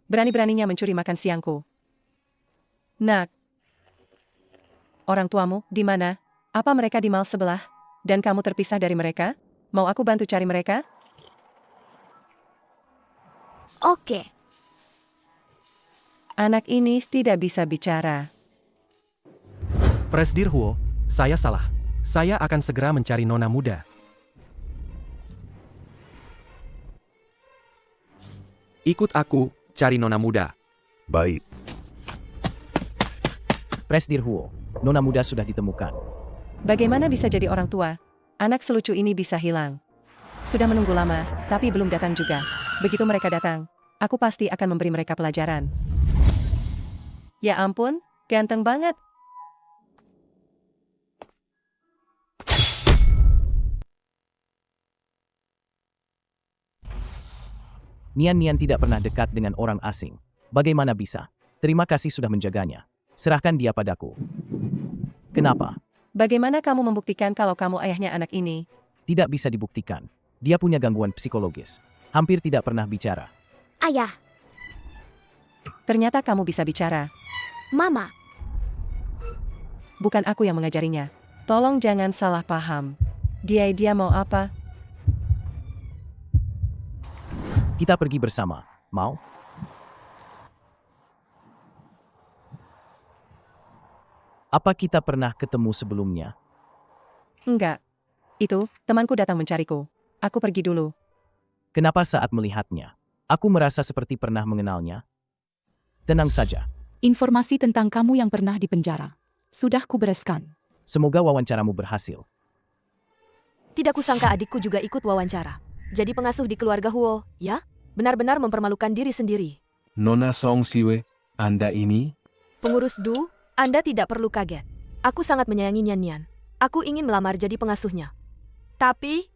Berani-beraninya mencuri makan siangku. Nak, orang tuamu di mana? Apa mereka di mal sebelah? Dan kamu terpisah dari mereka? Mau aku bantu cari mereka? Oke. Anak ini tidak bisa bicara. Presdir Huo, saya salah. Saya akan segera mencari nona muda. Ikut aku, cari nona muda. Baik. Presdir Huo, nona muda sudah ditemukan. Bagaimana bisa jadi orang tua? Anak selucu ini bisa hilang. Sudah menunggu lama, tapi belum datang juga. Begitu mereka datang, aku pasti akan memberi mereka pelajaran. Ya ampun, ganteng banget. Nian tidak pernah dekat dengan orang asing. Bagaimana bisa? Terima kasih sudah menjaganya. Serahkan dia padaku. Kenapa? Bagaimana kamu membuktikan kalau kamu ayahnya anak ini? Tidak bisa dibuktikan. Dia punya gangguan psikologis. Hampir tidak pernah bicara. Ayah, Ternyata kamu bisa bicara. Mama. Bukan aku yang mengajarinya. Tolong jangan salah paham. Dia mau apa? Kita pergi bersama. Mau? Apa kita pernah ketemu sebelumnya? Enggak. Itu, temanku datang mencariku. Aku pergi dulu. Kenapa saat melihatnya? Aku merasa seperti pernah mengenalnya. Tenang saja. Informasi tentang kamu yang pernah dipenjara. Sudah kubereskan. Semoga wawancaramu berhasil. Tidak kusangka adikku juga ikut wawancara. Jadi pengasuh di keluarga Huo, ya? Benar-benar mempermalukan diri sendiri. Nona Song Siwe, Anda ini? Pengurus Du, Anda tidak perlu kaget. Aku sangat menyayangi Nian. Aku ingin melamar jadi pengasuhnya. Tapi,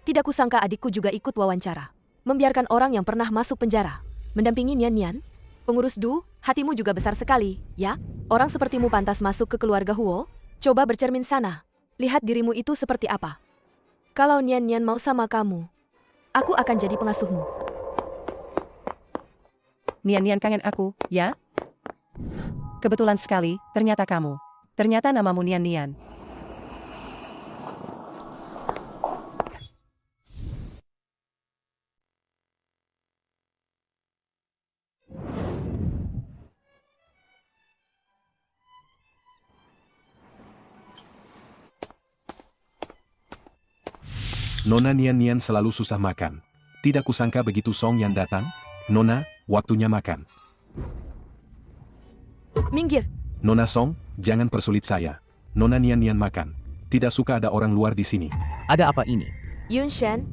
tidak kusangka adikku juga ikut wawancara. Membiarkan orang yang pernah masuk penjara mendampingi Nian. Pengurus Du, hatimu juga besar sekali, ya? Orang sepertimu pantas masuk ke keluarga Huo. Coba bercermin sana. Lihat dirimu itu seperti apa. Kalau Nian mau sama kamu, aku akan jadi pengasuhmu. Nian kangen aku, ya? Kebetulan sekali, ternyata kamu. Ternyata namamu Nian. Nona Nian selalu susah makan. Tidak kusangka begitu Song yang datang. Nona, waktunya makan. Minggir. Nona Song, jangan persulit saya. Nona Nian makan. Tidak suka ada orang luar di sini. Ada apa ini? Yun Shen,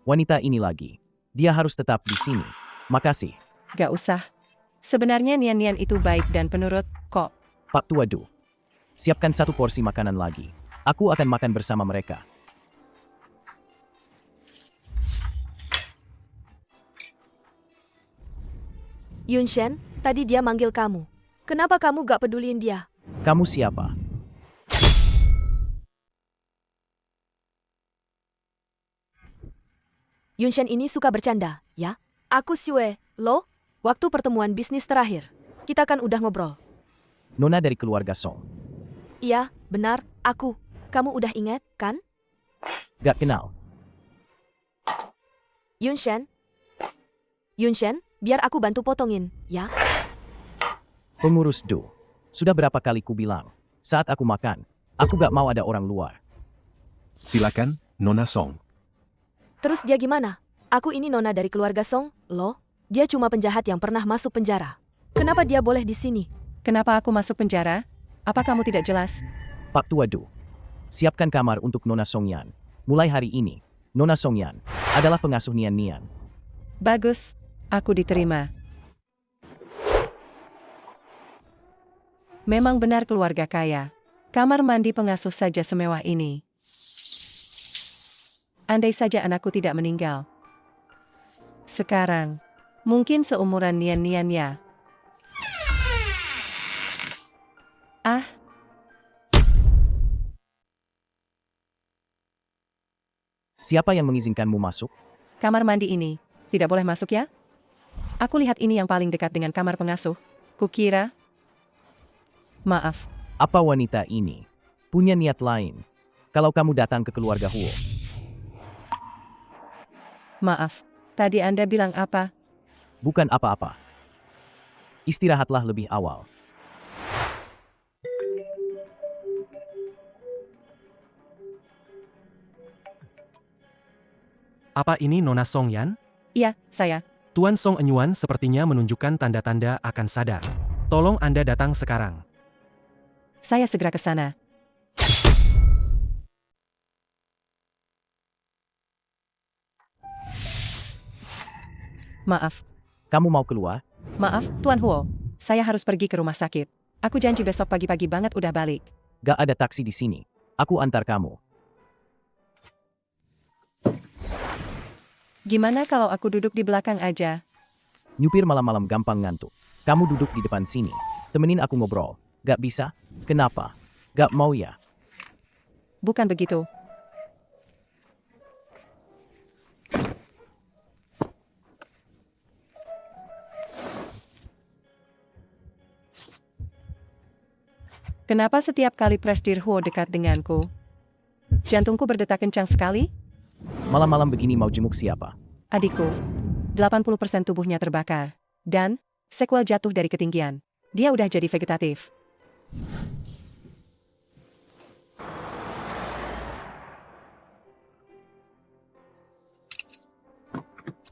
Wanita ini lagi. Dia harus tetap di sini. Makasih. Gak usah. Sebenarnya Nian itu baik dan penurut, kok. Pak Tua Du. Siapkan satu porsi makanan lagi. Aku akan makan bersama mereka. Yun Shen, tadi dia manggil kamu. Kenapa kamu gak peduliin dia? Kamu siapa? Yun Shen ini suka bercanda, ya? Aku Xue, lo? Waktu pertemuan bisnis terakhir, kita kan udah ngobrol. Nona dari keluarga Song. Iya, benar, aku. Kamu udah ingat, kan? Gak kenal. Yun Shen, biar aku bantu potongin, ya? Pengurus Du. Sudah berapa kali ku bilang, saat aku makan, aku gak mau ada orang luar. Silakan, Nona Song. Terus dia gimana? Aku ini nona dari keluarga Song, lo? Dia cuma penjahat yang pernah masuk penjara. Kenapa dia boleh di sini? Kenapa aku masuk penjara? Apa kamu tidak jelas? Pak Tua Du. Siapkan kamar untuk Nona Songyan. Mulai hari ini, Nona Songyan adalah pengasuh Nian. Bagus, aku diterima. Memang benar keluarga kaya. Kamar mandi pengasuh saja semewah ini. Andai saja anakku tidak meninggal. Sekarang, mungkin seumuran Nian ya. Ah, Siapa yang mengizinkanmu masuk? kamar mandi ini. Tidak boleh masuk ya? Aku lihat ini yang paling dekat dengan kamar pengasuh. Kukira. Maaf, Apa wanita ini punya niat lain? Kalau kamu datang ke keluarga Huo, maaf. Tadi Anda bilang apa? bukan apa-apa. Istirahatlah lebih awal. Apa ini Nona Song Yan? Iya, saya. Tuan Song Enyuan sepertinya menunjukkan tanda-tanda akan sadar. Tolong Anda datang sekarang. Saya segera ke sana. Maaf, Kamu mau keluar? maaf, Tuan Huo. Saya harus pergi ke rumah sakit. Aku janji besok pagi-pagi banget udah balik. Gak ada taksi di sini. Aku antar kamu. Gimana kalau aku duduk di belakang aja? Nyupir malam-malam gampang ngantuk. Kamu duduk di depan sini. Temenin aku ngobrol. Gak bisa? Kenapa? Gak mau ya? Bukan begitu. Kenapa setiap kali Presdir Huo dekat denganku, jantungku berdetak kencang sekali? Malam-malam begini mau jenguk siapa? Adikku, 80% tubuhnya terbakar. Dan, sequel jatuh dari ketinggian. Dia udah jadi vegetatif.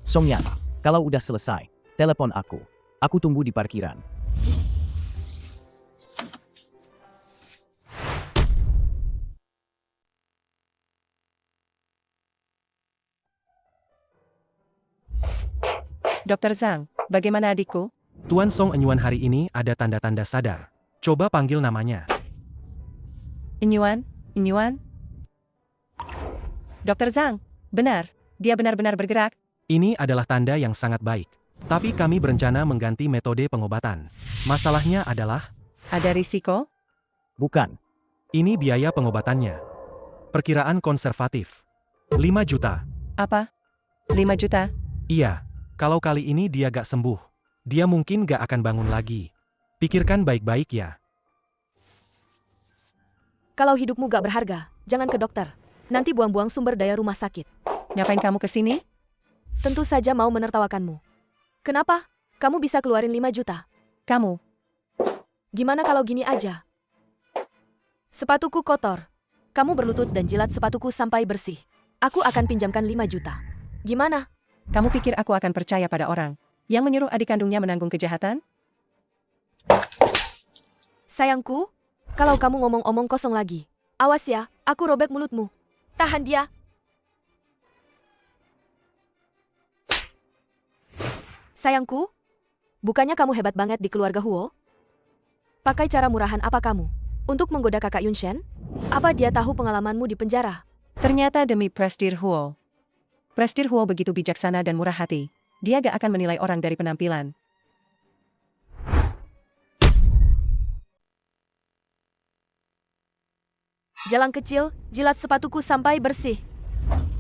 Song Yan, kalau udah selesai, telepon aku. Aku tunggu di parkiran. Dokter Zhang, bagaimana adikku? Tuan Song Enyuan hari ini ada tanda-tanda sadar. Coba panggil namanya. Inyuan? Inyuan? Dokter Zhang, benar. Dia benar-benar bergerak. Ini adalah tanda yang sangat baik. Tapi kami berencana mengganti metode pengobatan. Masalahnya adalah, Ada risiko? Bukan. ini biaya pengobatannya. Perkiraan konservatif. 5 juta. Apa? 5 juta? Iya, kalau kali ini dia gak sembuh, dia mungkin gak akan bangun lagi. Pikirkan baik-baik ya. Kalau hidupmu gak berharga, jangan ke dokter. Nanti buang-buang sumber daya rumah sakit. Ngapain kamu kesini? Tentu saja mau menertawakanmu. Kenapa? Kamu bisa keluarin 5 juta. Kamu. Gimana kalau gini aja? Sepatuku kotor. Kamu berlutut dan jilat sepatuku sampai bersih. Aku akan pinjamkan 5 juta. Gimana? Kamu pikir aku akan percaya pada orang yang menyuruh adik kandungnya menanggung kejahatan? Sayangku, kalau kamu ngomong-omong kosong lagi, awas ya, aku robek mulutmu. Tahan dia. Sayangku, bukannya kamu hebat banget di keluarga Huo? Pakai cara murahan apa kamu? Untuk menggoda kakak Yunshen? Apa dia tahu pengalamanmu di penjara? Ternyata demi Presdir Huo. Presdir Huo begitu bijaksana dan murah hati. Dia gak akan menilai orang dari penampilan. Jalan kecil, jilat sepatuku sampai bersih.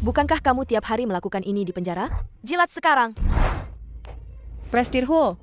Bukankah kamu tiap hari melakukan ini di penjara? Jilat sekarang. Presdir Huo,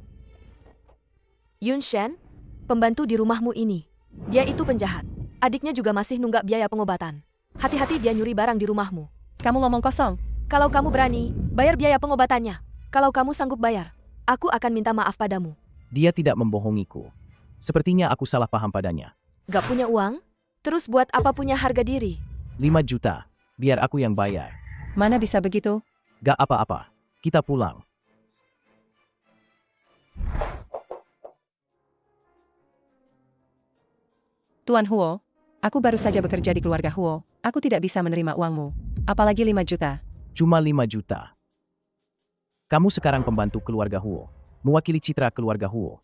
Yunshen, pembantu di rumahmu ini. Dia itu penjahat. Adiknya juga masih nunggak biaya pengobatan. Hati-hati dia nyuri barang di rumahmu. kamu ngomong kosong. Kalau kamu berani, bayar biaya pengobatannya. Kalau kamu sanggup bayar, aku akan minta maaf padamu. Dia tidak membohongiku. Sepertinya aku salah paham padanya. Gak punya uang? Terus buat apa punya harga diri? 5 juta. Biar aku yang bayar. Mana bisa begitu? Gak apa-apa. Kita pulang. Tuan Huo, aku baru saja bekerja di keluarga Huo. Aku tidak bisa menerima uangmu. Apalagi 5 juta. Cuma 5 juta. Kamu sekarang pembantu keluarga Huo. Mewakili citra keluarga Huo.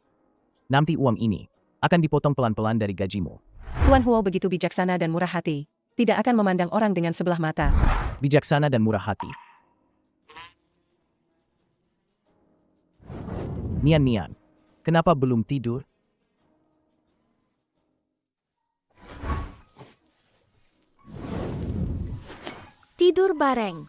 Nanti uang ini akan dipotong pelan-pelan dari gajimu. Tuan Huo begitu bijaksana dan murah hati. Tidak akan memandang orang dengan sebelah mata. Bijaksana dan murah hati. Nian, kenapa belum tidur? Tidur bareng.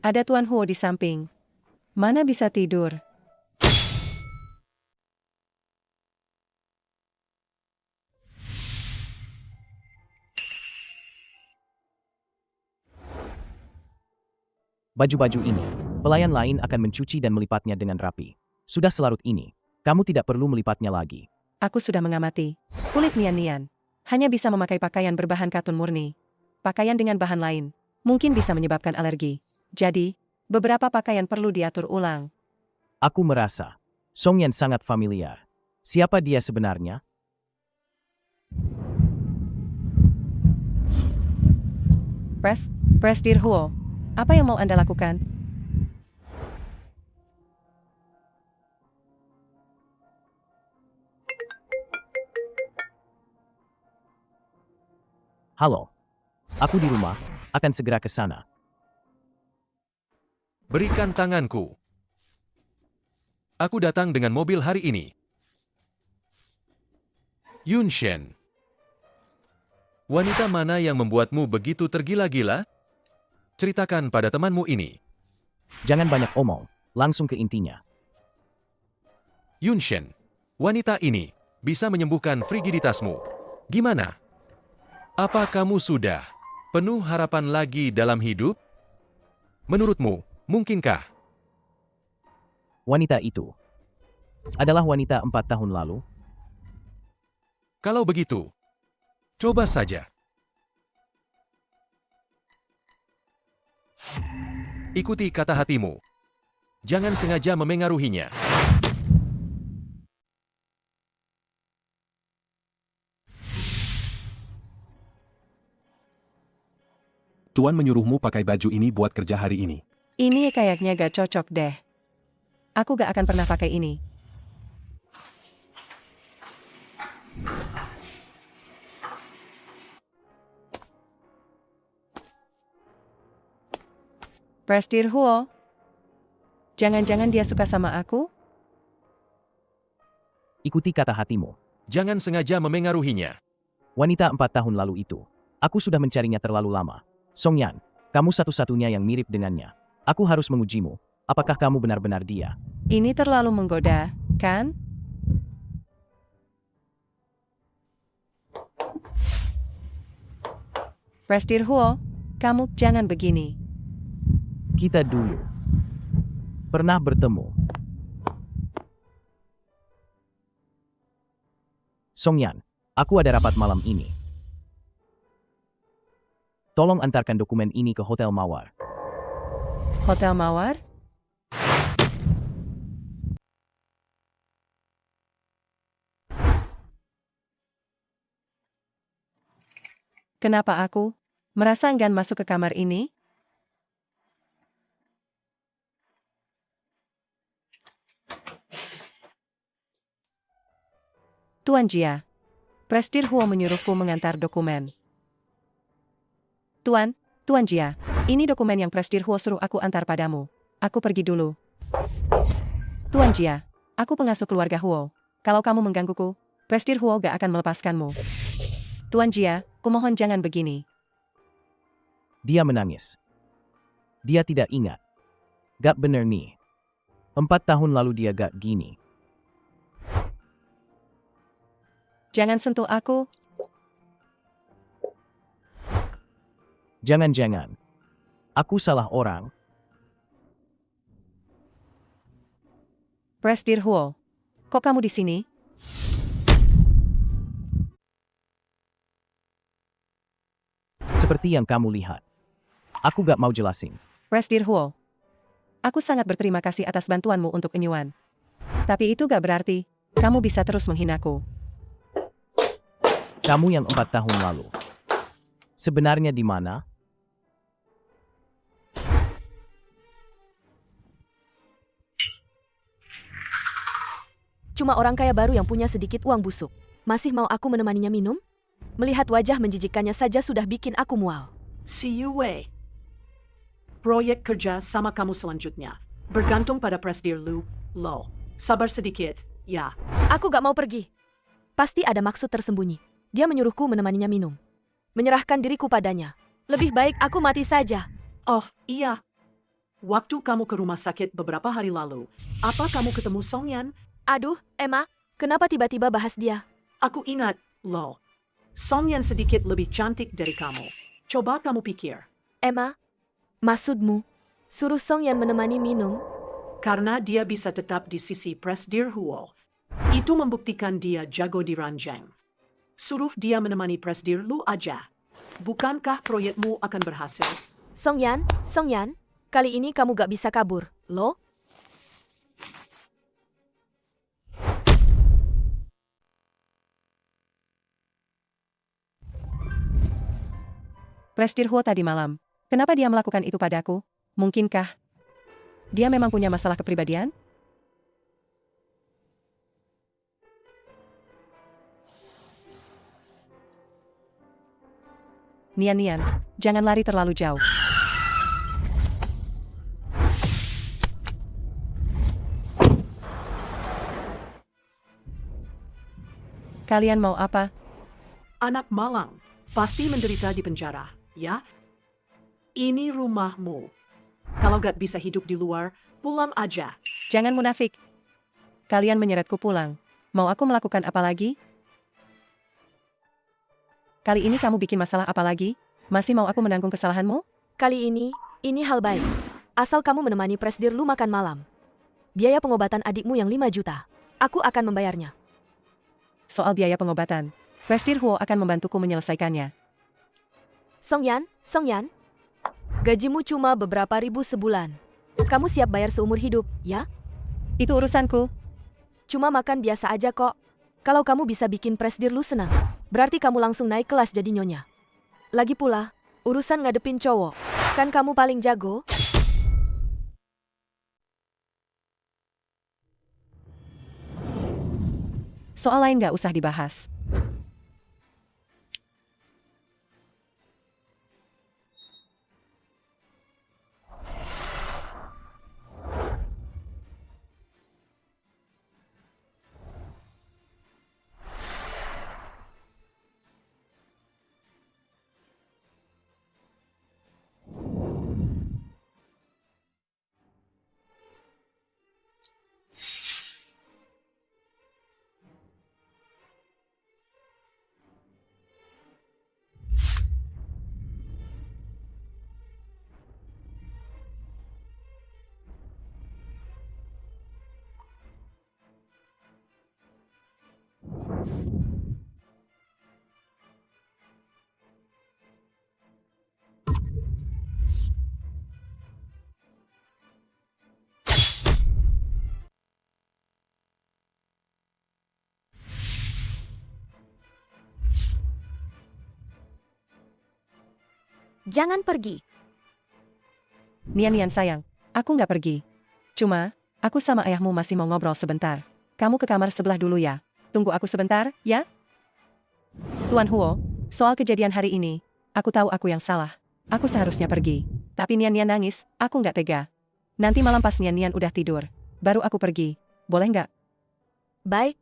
Ada Tuan Huo di samping. Mana bisa tidur? Baju-baju ini, pelayan lain akan mencuci dan melipatnya dengan rapi. Sudah selarut ini, kamu tidak perlu melipatnya lagi. Aku sudah mengamati. Kulit Nian-Nian hanya bisa memakai pakaian berbahan katun murni. Pakaian dengan bahan lain mungkin bisa menyebabkan alergi. Jadi, beberapa pakaian perlu diatur ulang. Aku merasa, Song Yan sangat familiar. Siapa dia sebenarnya? Presdir Huo, apa yang mau Anda lakukan? Halo. Aku di rumah, akan segera ke sana. Berikan tanganku. Aku datang dengan mobil hari ini. Yun Shen. Wanita mana yang membuatmu begitu tergila-gila? Ceritakan pada temanmu ini. Jangan banyak omong, langsung ke intinya. Yun Shen, wanita ini bisa menyembuhkan frigiditasmu. Gimana? Apa kamu sudah penuh harapan lagi dalam hidup? Menurutmu, mungkinkah? Wanita itu adalah wanita 4 tahun lalu. Kalau begitu, coba saja. Ikuti kata hatimu. Jangan sengaja memengaruhinya. Tuan menyuruhmu pakai baju ini buat kerja hari ini. Ini kayaknya gak cocok deh. Aku gak akan pernah pakai ini. Presdir Huo, jangan-jangan dia suka sama aku? Ikuti kata hatimu. Jangan sengaja memengaruhinya. Wanita 4 tahun lalu itu. Aku sudah mencarinya terlalu lama. Song Yan, kamu satu-satunya yang mirip dengannya. Aku harus mengujimu. Apakah kamu benar-benar dia? Ini terlalu menggoda, kan? Presdir Huo, kamu jangan begini. Kita dulu pernah bertemu. Song Yan, aku ada rapat malam ini. Tolong antarkan dokumen ini ke Hotel Mawar. Hotel Mawar? Kenapa aku merasa enggan masuk ke kamar ini? Tuan Jia, Presdir Huo menyuruhku mengantar dokumen. Tuan Jia, ini dokumen yang Presdir Huo suruh aku antar padamu. Aku pergi dulu. Tuan Jia, aku pengasuh keluarga Huo. Kalau kamu menggangguku, Presdir Huo gak akan melepaskanmu. Tuan Jia, kumohon jangan begini. Dia menangis. Dia tidak ingat. Gak bener nih. 4 tahun lalu dia gak gini. Jangan sentuh aku. Jangan-jangan. Aku salah orang. Presdir Huo, kok kamu di sini? Seperti yang kamu lihat. Aku gak mau jelasin. Presdir Huo, aku sangat berterima kasih atas bantuanmu untuk Enyuan. Tapi itu gak berarti kamu bisa terus menghinaku. Kamu yang 4 tahun lalu. Sebenarnya di mana? Cuma orang kaya baru yang punya sedikit uang busuk. Masih mau aku menemaninya minum? Melihat wajah menjijikkannya saja sudah bikin aku mual. See you Wei. Proyek kerja sama kamu selanjutnya. Bergantung pada Presdir Lu, Lo. Sabar sedikit, ya. Aku gak mau pergi. Pasti ada maksud tersembunyi. Dia menyuruhku menemaninya minum. Menyerahkan diriku padanya. Lebih baik aku mati saja. Oh, iya. waktu kamu ke rumah sakit beberapa hari lalu, apa kamu ketemu Songyan? Aduh, Emma, kenapa tiba-tiba bahas dia? Aku ingat, Lo. Songyan sedikit lebih cantik dari kamu. Coba kamu pikir. Emma, maksudmu, suruh Songyan menemani minum? Karena dia bisa tetap di sisi Presdir Huo. Itu membuktikan dia jago di ranjang. Suruh dia menemani Presdir Lu aja. Bukankah proyekmu akan berhasil? Songyan, kali ini kamu gak bisa kabur, Lo. Presdir Huo tadi malam. Kenapa dia melakukan itu padaku? Mungkinkah dia memang punya masalah kepribadian? Nian, jangan lari terlalu jauh. Kalian mau apa? Anak malang, pasti menderita di penjara, ya? Ini rumahmu. Kalau gak bisa hidup di luar, pulang aja. Jangan munafik. Kalian menyeretku pulang. Mau aku melakukan apa lagi? Kali ini kamu bikin masalah apa lagi? Masih mau aku menanggung kesalahanmu? Kali ini hal baik. Asal kamu menemani Presdir Lu makan malam. Biaya pengobatan adikmu yang 5 juta. Aku akan membayarnya. Soal biaya pengobatan, Presdir Huo akan membantuku menyelesaikannya. Songyan, gajimu cuma beberapa ribu sebulan. Kamu siap bayar seumur hidup, ya? Itu urusanku. Cuma makan biasa aja kok. Kalau kamu bisa bikin Presdir Lu senang, berarti kamu langsung naik kelas jadi nyonya. Lagi pula, urusan ngadepin cowok, kan kamu paling jago? Soal lain gak usah dibahas. Jangan pergi. Nian sayang, aku nggak pergi. Cuma, aku sama ayahmu masih mau ngobrol sebentar. Kamu ke kamar sebelah dulu ya. Tunggu aku sebentar, ya? Tuan Huo, soal kejadian hari ini, aku tahu aku yang salah. Aku seharusnya pergi. Tapi Nian nangis, aku nggak tega. Nanti malam pas Nian udah tidur, baru aku pergi. Boleh nggak? Baik.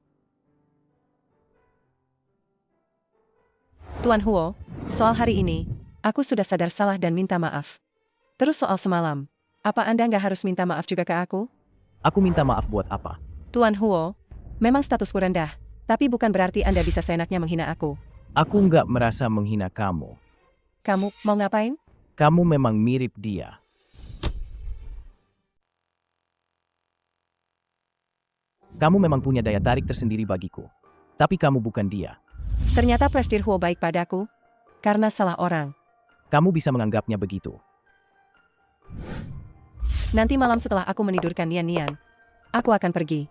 Tuan Huo, soal hari ini, aku sudah sadar salah dan minta maaf. Terus soal semalam, apa Anda nggak harus minta maaf juga ke aku? Aku minta maaf buat apa? Tuan Huo, memang statusku rendah, tapi bukan berarti Anda bisa seenaknya menghina aku. Aku nggak merasa menghina kamu. Kamu mau ngapain? Kamu memang mirip dia. Kamu memang punya daya tarik tersendiri bagiku. Tapi kamu bukan dia. Ternyata Presdir Huo baik padaku, karena salah orang. Kamu bisa menganggapnya begitu. Nanti malam setelah aku menidurkan Nian, aku akan pergi.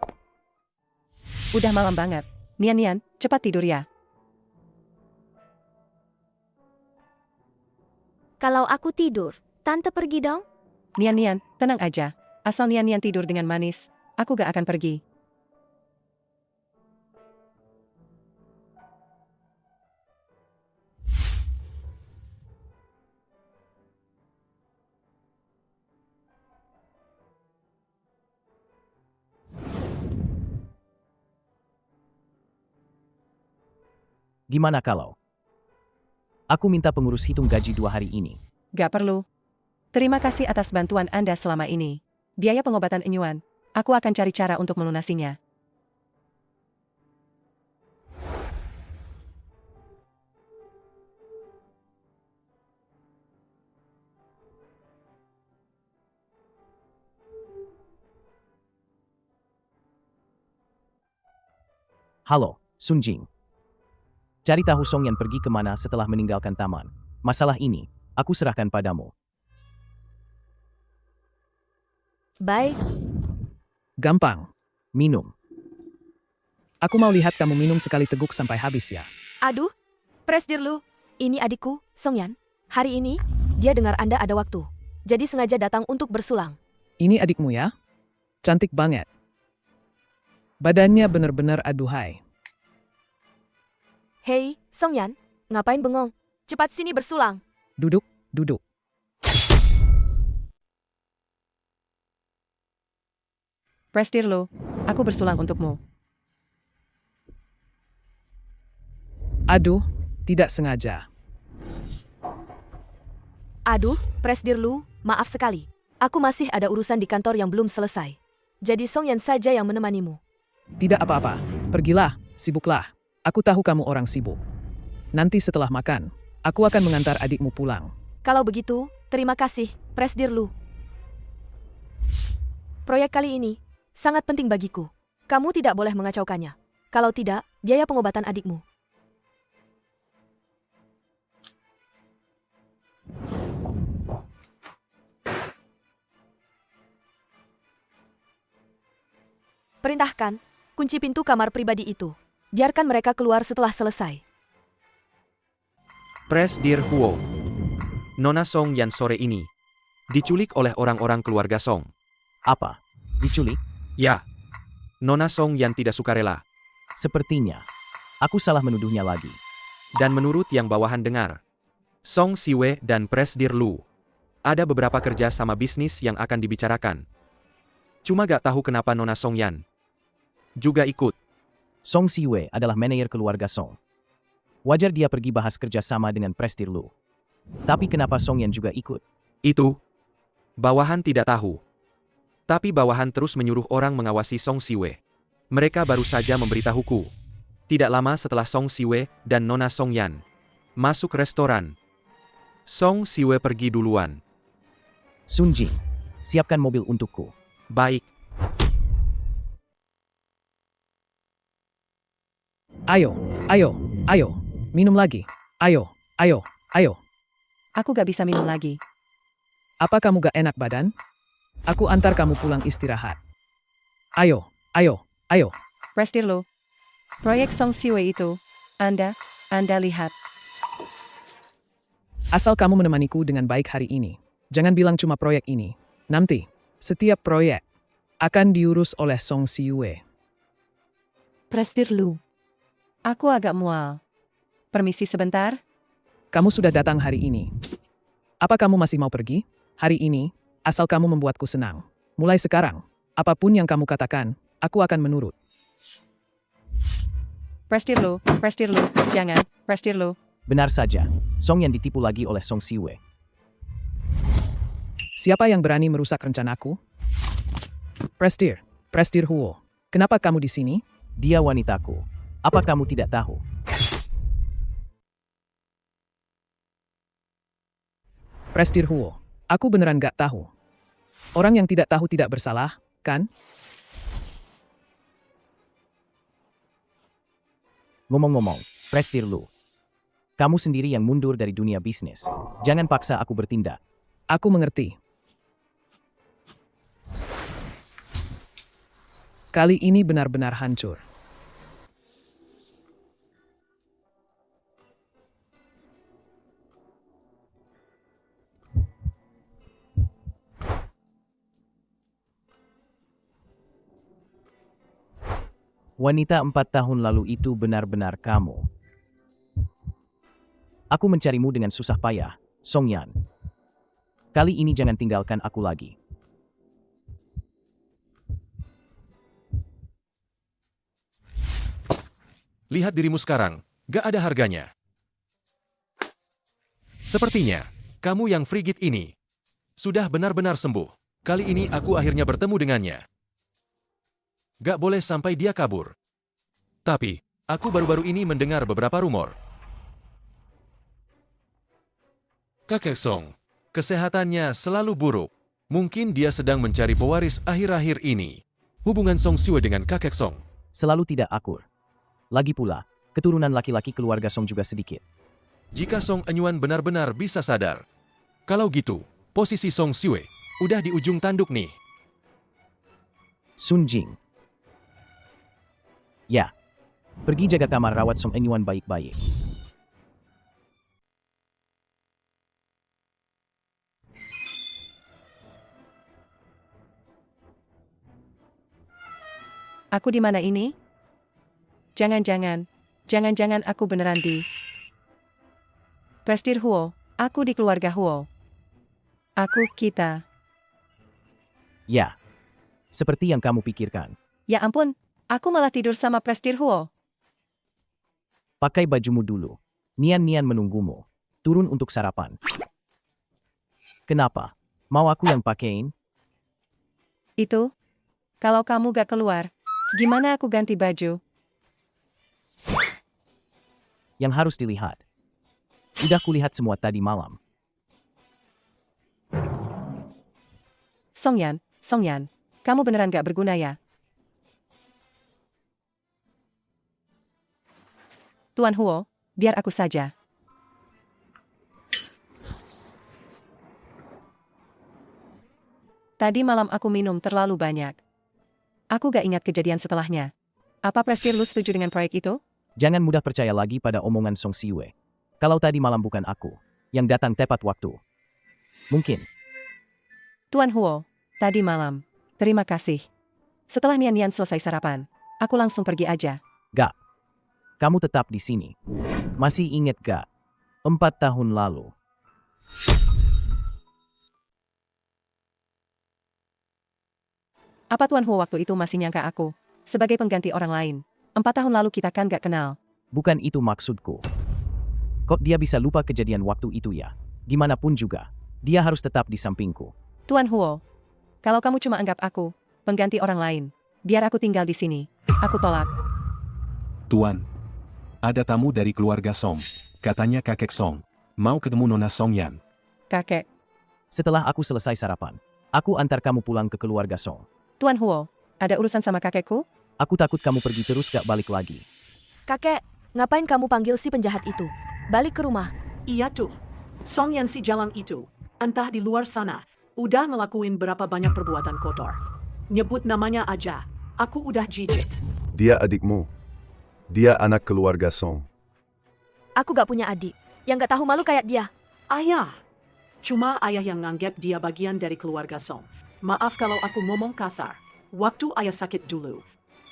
Udah malam banget. Nian, cepat tidur ya. Kalau aku tidur, tante pergi dong? Nian, tenang aja. Asal Nian tidur dengan manis, aku gak akan pergi. Gimana kalau aku minta pengurus hitung gaji 2 hari ini? Gak perlu. Terima kasih atas bantuan Anda selama ini. Biaya pengobatan Enyuan, aku akan cari cara untuk melunasinya. Halo, Sun Jing. Cari tahu Song Yan pergi kemana setelah meninggalkan taman. Masalah ini, aku serahkan padamu. Baik, Gampang. Minum. Aku mau lihat kamu minum sekali teguk sampai habis ya. aduh, Presdir Lu, ini adikku, Song Yan. Hari ini, dia dengar Anda ada waktu. Jadi sengaja datang untuk bersulang. Ini adikmu ya? Cantik banget. Badannya benar-benar aduhai. Hei, Song Yan, ngapain bengong? Cepat sini bersulang. Duduk, duduk. Presdir Lu, aku bersulang untukmu. Aduh, tidak sengaja. Aduh, Presdir Lu, maaf sekali. Aku masih ada urusan di kantor yang belum selesai. Jadi Song Yan saja yang menemanimu. Tidak apa-apa. Pergilah, sibuklah. Aku tahu kamu orang sibuk. Nanti setelah makan, aku akan mengantar adikmu pulang. Kalau begitu, terima kasih, Presdir Lu. Proyek kali ini sangat penting bagiku. Kamu tidak boleh mengacaukannya. Kalau tidak, biaya pengobatan adikmu. Perintahkan, kunci pintu kamar pribadi itu. Biarkan mereka keluar setelah selesai. Presdir Huo. Nona Song Yan sore ini diculik oleh orang-orang keluarga Song. Apa? Diculik? Ya. Nona Song Yan tidak sukarela. Sepertinya. Aku salah menuduhnya lagi. Dan menurut yang bawahan dengar, Song Siwe dan Presdir Lu ada beberapa kerja sama bisnis yang akan dibicarakan. Cuma gak tahu kenapa Nona Song Yan juga ikut. Song Siwe adalah manajer keluarga Song. Wajar dia pergi bahas kerjasama dengan Presdir Lu. Tapi kenapa Song Yan juga ikut? Itu bawahan tidak tahu. Tapi bawahan terus menyuruh orang mengawasi Song Siwe. Mereka baru saja memberitahuku. Tidak lama setelah Song Siwe dan Nona Song Yan masuk restoran, Song Siwe pergi duluan. Sun Jing, siapkan mobil untukku. Baik. Ayo, ayo, ayo. Minum lagi. Ayo, ayo, ayo. Aku gak bisa minum lagi. Apa kamu gak enak badan? Aku antar kamu pulang istirahat. Ayo, ayo, ayo. Presdir Lu, proyek Song Siwe itu, Anda lihat. Asal kamu menemaniku dengan baik hari ini. Jangan bilang cuma proyek ini. Nanti, setiap proyek akan diurus oleh Song Siwe. Presdir Lu. Aku agak mual. Permisi sebentar. Kamu sudah datang hari ini. Apa kamu masih mau pergi? Hari ini, asal kamu membuatku senang. Mulai sekarang, apapun yang kamu katakan, aku akan menurut. Presdir Lu, jangan, Presdir Lu. Benar saja, Song Yan ditipu lagi oleh Song Siwe. Siapa yang berani merusak rencanaku? Presdir Huo. Kenapa kamu di sini? Dia wanitaku. Apa kamu tidak tahu? Presdir Huo. Aku beneran gak tahu. Orang yang tidak tahu tidak bersalah, kan? Ngomong-ngomong, Presdir Lu. Kamu sendiri yang mundur dari dunia bisnis. Jangan paksa aku bertindak. Aku mengerti. Kali ini benar-benar hancur. Wanita 4 tahun lalu itu benar-benar kamu. Aku mencarimu dengan susah payah, Song Yan. Kali ini jangan tinggalkan aku lagi. Lihat dirimu sekarang, gak ada harganya. Sepertinya, kamu yang frigid ini Sudah benar-benar sembuh. Kali ini aku akhirnya bertemu dengannya. Gak boleh sampai dia kabur. Tapi, aku baru-baru ini mendengar beberapa rumor. Kakek Song, kesehatannya selalu buruk. Mungkin dia sedang mencari pewaris akhir-akhir ini. Hubungan Song Siwe dengan kakek Song Selalu tidak akur. Lagi pula, keturunan laki-laki keluarga Song juga sedikit. jika Song Enyuan benar-benar bisa sadar. Kalau gitu, posisi Song Siwe udah di ujung tanduk nih. Sun Jing. Ya. Pergi jaga kamar rawat Song Enyuan baik-baik. Aku di mana ini? Jangan-jangan aku beneran di Presdir Huo. Aku di keluarga Huo. Kita. Ya. Seperti yang kamu pikirkan. Ya ampun, aku malah tidur sama Presdir Huo. Pakai bajumu dulu. Nian-Nian menunggumu. Turun untuk sarapan. Kenapa? Mau aku yang pakein? Itu, kalau kamu gak keluar, gimana aku ganti baju? Yang harus dilihat. Udah kulihat semua tadi malam. Song Yan, kamu beneran gak berguna ya? Tuan Huo, biar aku saja. Tadi malam aku minum terlalu banyak. Aku gak ingat kejadian setelahnya. Apa Presdir Lu setuju dengan proyek itu? Jangan mudah percaya lagi pada omongan Song Siwe. Kalau tadi malam bukan aku yang datang tepat waktu. Mungkin. Tuan Huo, tadi malam. Terima kasih. Setelah Nian-Nian selesai sarapan, aku langsung pergi aja. Gak. Kamu tetap di sini. Masih inget gak? 4 tahun lalu. Apa Tuan Huo waktu itu masih nyangka aku sebagai pengganti orang lain? 4 tahun lalu kita kan gak kenal. Bukan itu maksudku. Kok dia bisa lupa kejadian waktu itu ya? Gimana pun juga, dia harus tetap di sampingku. Tuan Huo, kalau kamu cuma anggap aku pengganti orang lain, biar aku tinggal di sini. Aku tolak. Tuan, ada tamu dari keluarga Song. Katanya kakek Song. Mau ketemu Nona Song Yan. Kakek. Setelah aku selesai sarapan, aku antar kamu pulang ke keluarga Song. Tuan Huo, ada urusan sama kakekku? Aku takut kamu pergi terus gak balik lagi. Kakek, ngapain kamu panggil si penjahat itu? Balik ke rumah. Iya tuh. Song Yan si jalan itu. Entah di luar sana. Udah ngelakuin berapa banyak perbuatan kotor. Nyebut namanya aja. Aku udah jijik. Dia adikmu. Dia anak keluarga Song. Aku gak punya adik. Yang gak tahu malu kayak dia. Ayah. Cuma ayah yang nganggap dia bagian dari keluarga Song. Maaf kalau aku ngomong kasar. Waktu ayah sakit dulu.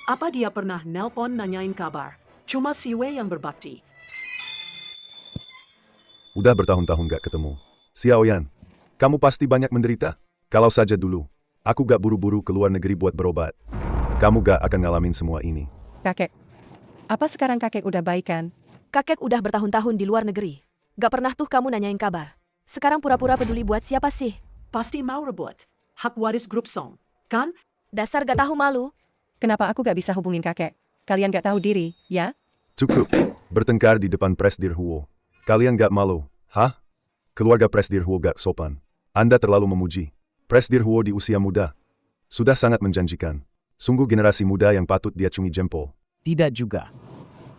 Apa dia pernah nelpon nanyain kabar? Cuma Siwe yang berbakti. Udah bertahun-tahun gak ketemu. Xiao Yan, kamu pasti banyak menderita. Kalau saja dulu, aku gak buru-buru ke luar negeri buat berobat. Kamu gak akan ngalamin semua ini. Kakek. Apa sekarang kakek udah baikan? Kakek udah bertahun-tahun di luar negeri. Gak pernah tuh kamu nanyain kabar. Sekarang pura-pura peduli buat siapa sih? Pasti mau rebut. Hak waris grup Song. Kan? Dasar gak tahu malu. Kenapa aku gak bisa hubungin kakek? Kalian gak tahu diri, ya? Cukup. Bertengkar di depan Presdir Huo. Kalian gak malu, hah? Keluarga Presdir Huo gak sopan. Anda terlalu memuji. Presdir Huo di usia muda. Sudah sangat menjanjikan. Sungguh generasi muda yang patut diacungi jempol. Tidak juga.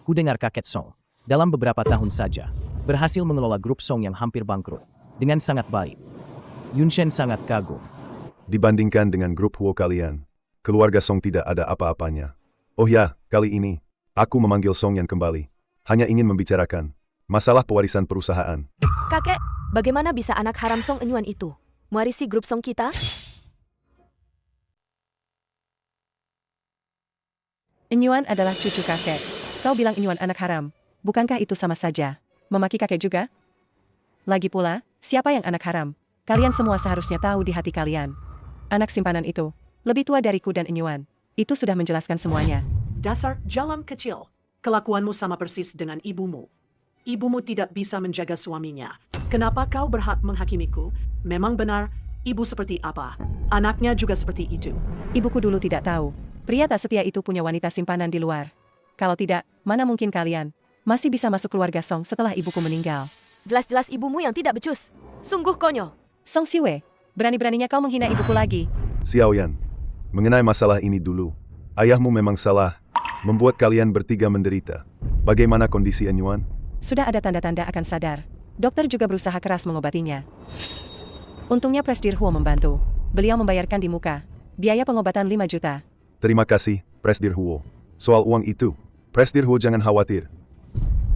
Ku dengar kakek Song, dalam beberapa tahun saja, berhasil mengelola grup Song yang hampir bangkrut. Dengan sangat baik. Yunshen sangat kagum. Dibandingkan dengan grup Huo kalian, keluarga Song tidak ada apa-apanya. Oh ya, kali ini, aku memanggil Song Yan kembali. Hanya ingin membicarakan masalah pewarisan perusahaan. Kakek, bagaimana bisa anak haram Song Enyuan itu mewarisi grup Song kita? Enyuan adalah cucu kakek. Kau bilang Enyuan anak haram. Bukankah itu sama saja memaki kakek juga? Lagi pula, siapa yang anak haram? Kalian semua seharusnya tahu di hati kalian. Anak simpanan itu lebih tua dariku dan Enyuan. Itu sudah menjelaskan semuanya. Dasar jalan kecil. Kelakuanmu sama persis dengan ibumu. Ibumu tidak bisa menjaga suaminya. Kenapa kau berhak menghakimiku? Memang benar, ibu seperti apa, anaknya juga seperti itu. Ibuku dulu tidak tahu. Pria tak setia itu punya wanita simpanan di luar. Kalau tidak, mana mungkin kalian masih bisa masuk keluarga Song setelah ibuku meninggal. Jelas-jelas ibumu yang tidak becus. Sungguh konyol. Song Siwei, berani-beraninya kau menghina ibuku lagi. Xiaoyan, mengenai masalah ini dulu. Ayahmu memang salah, membuat kalian bertiga menderita. Bagaimana kondisi Enyuan? Sudah ada tanda-tanda akan sadar. Dokter juga berusaha keras mengobatinya. Untungnya Presdir Huo membantu. Beliau membayarkan di muka. Biaya pengobatan 5 juta. Terima kasih, Presdir Huo. Soal uang itu, Presdir Huo jangan khawatir.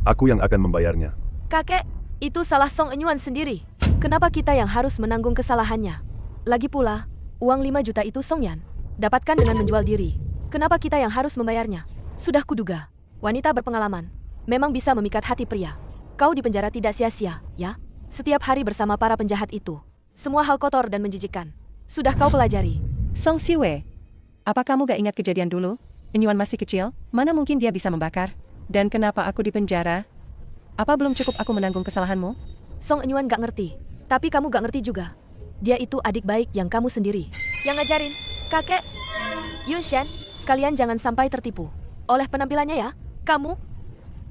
Aku yang akan membayarnya. Kakek, itu salah Song Enyuan sendiri. Kenapa kita yang harus menanggung kesalahannya? Lagi pula, uang 5 juta itu Song Yan dapatkan dengan menjual diri. Kenapa kita yang harus membayarnya? Sudah kuduga, wanita berpengalaman memang bisa memikat hati pria. Kau di penjara tidak sia-sia, ya? Setiap hari bersama para penjahat itu. Semua hal kotor dan menjijikan. Sudah kau pelajari. Song Siwei, apa kamu gak ingat kejadian dulu? Enyuan masih kecil, mana mungkin dia bisa membakar? Dan kenapa aku di penjara? Apa belum cukup aku menanggung kesalahanmu? Song Enyuan gak ngerti, tapi kamu gak ngerti juga. Dia itu adik baik yang kamu sendiri yang ngajarin. Kakek, Yun Shen, kalian jangan sampai tertipu oleh penampilannya ya. Kamu,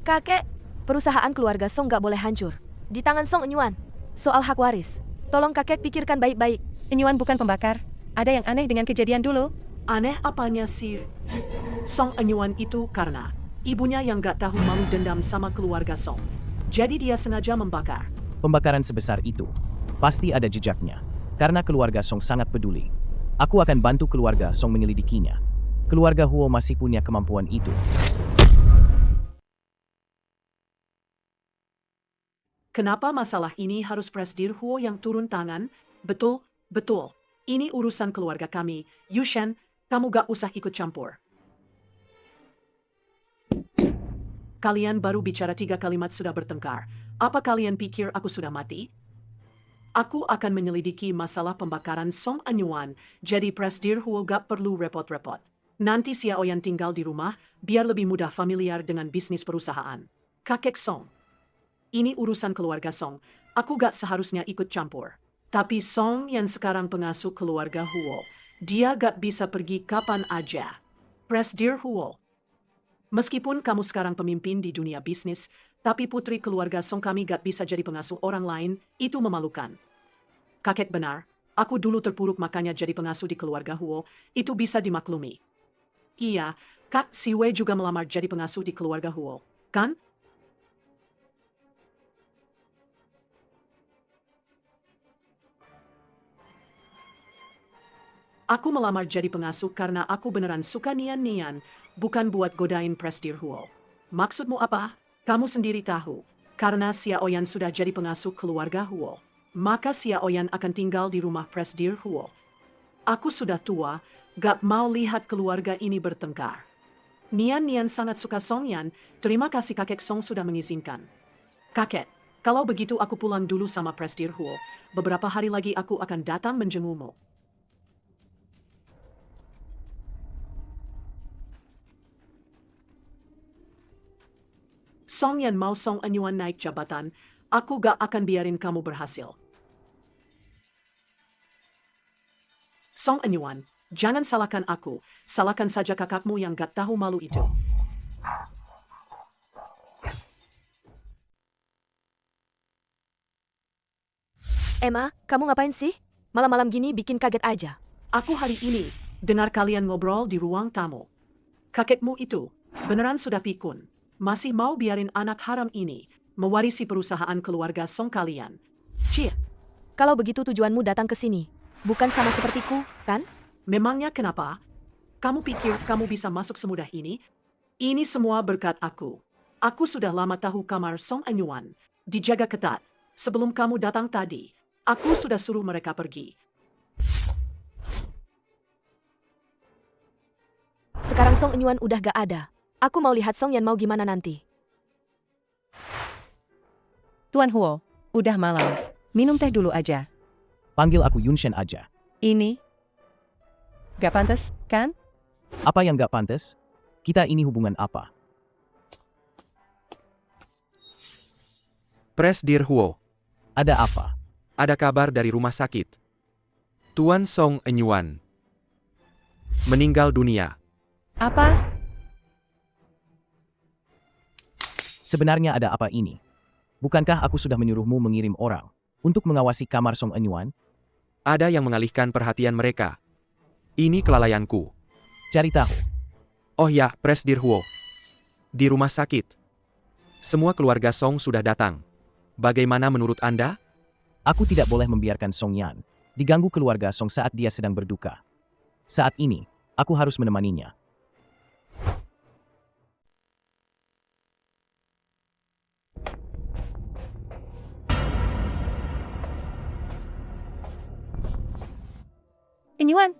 kakek, perusahaan keluarga Song gak boleh hancur di tangan Song Enyuan. Soal hak waris, tolong kakek pikirkan baik-baik. Enyuan bukan pembakar. Ada yang aneh dengan kejadian dulu. Aneh apanya sih? Song Enyuan itu karena ibunya yang gak tahu malu dendam sama keluarga Song. Jadi dia sengaja membakar. Pembakaran sebesar itu pasti ada jejaknya, karena keluarga Song sangat peduli. Aku akan bantu keluarga Song menyelidikinya. Keluarga Huo masih punya kemampuan itu. Kenapa masalah ini harus Presdir Huo yang turun tangan? Betul, betul. Ini urusan keluarga kami. Yushen, kamu gak usah ikut campur. Kalian baru bicara 3 kalimat sudah bertengkar. Apa kalian pikir aku sudah mati? Aku akan menyelidiki masalah pembakaran Song Enyuan, jadi Presdir Huo gak perlu repot-repot. Nanti Xiaoyan tinggal di rumah, biar lebih mudah familiar dengan bisnis perusahaan. Kakek Song, ini urusan keluarga Song, aku gak seharusnya ikut campur. Tapi Song yang sekarang pengasuh keluarga Huo, dia gak bisa pergi kapan aja. Presdir Huo, meskipun kamu sekarang pemimpin di dunia bisnis, tapi putri keluarga Song kami gak bisa jadi pengasuh orang lain, itu memalukan. Kakek benar, aku dulu terpuruk makanya jadi pengasuh di keluarga Huo, itu bisa dimaklumi. Iya, Kak Siwei juga melamar jadi pengasuh di keluarga Huo, kan? Aku melamar jadi pengasuh karena aku beneran suka Nian-Nian, bukan buat godain Presdir Huo. Maksudmu apa? Kamu sendiri tahu. Karena Xiaoyan sudah jadi pengasuh keluarga Huo, maka Xiaoyan akan tinggal di rumah Presdir Huo. Aku sudah tua, gak mau lihat keluarga ini bertengkar. Nian-Nian sangat suka Song Yan, terima kasih kakek Song sudah mengizinkan. Kakek, kalau begitu aku pulang dulu sama Presdir Huo. Beberapa hari lagi aku akan datang menjengukmu. Song Yan mau Song Enyuan naik jabatan, aku gak akan biarin kamu berhasil. Song Enyuan, jangan salahkan aku, salahkan saja kakakmu yang gak tahu malu itu. Emma, kamu ngapain sih? Malam-malam gini bikin kaget aja. Aku hari ini dengar kalian ngobrol di ruang tamu. Kakekmu itu beneran sudah pikun. Masih mau biarin anak haram ini mewarisi perusahaan keluarga Song kalian. Cie. Kalau begitu tujuanmu datang ke sini, bukan sama sepertiku, kan? Memangnya kenapa? Kamu pikir kamu bisa masuk semudah ini? Ini semua berkat aku. Aku sudah lama tahu kamar Song Enyuan dijaga ketat. Sebelum kamu datang tadi, aku sudah suruh mereka pergi. Sekarang Song Enyuan udah gak ada. Aku mau lihat Song Yan mau gimana nanti. Tuan Huo, udah malam. Minum teh dulu aja. Panggil aku Yun Shen aja. Ini gak pantas, kan? Apa yang gak pantas? Kita ini hubungan apa? Presdir Huo, Ada apa? ada kabar dari rumah sakit. Tuan Song Enyuan meninggal dunia. Apa? Sebenarnya ada apa ini? Bukankah aku sudah menyuruhmu mengirim orang untuk mengawasi kamar Song Enyuan? Ada yang mengalihkan perhatian mereka. Ini kelalaianku. Cari tahu. Oh ya, Presdir Huo. Di rumah sakit. Semua keluarga Song sudah datang. Bagaimana menurut Anda? Aku tidak boleh membiarkan Song Yan diganggu keluarga Song saat dia sedang berduka. Saat ini, aku harus menemaninya. Enyuan.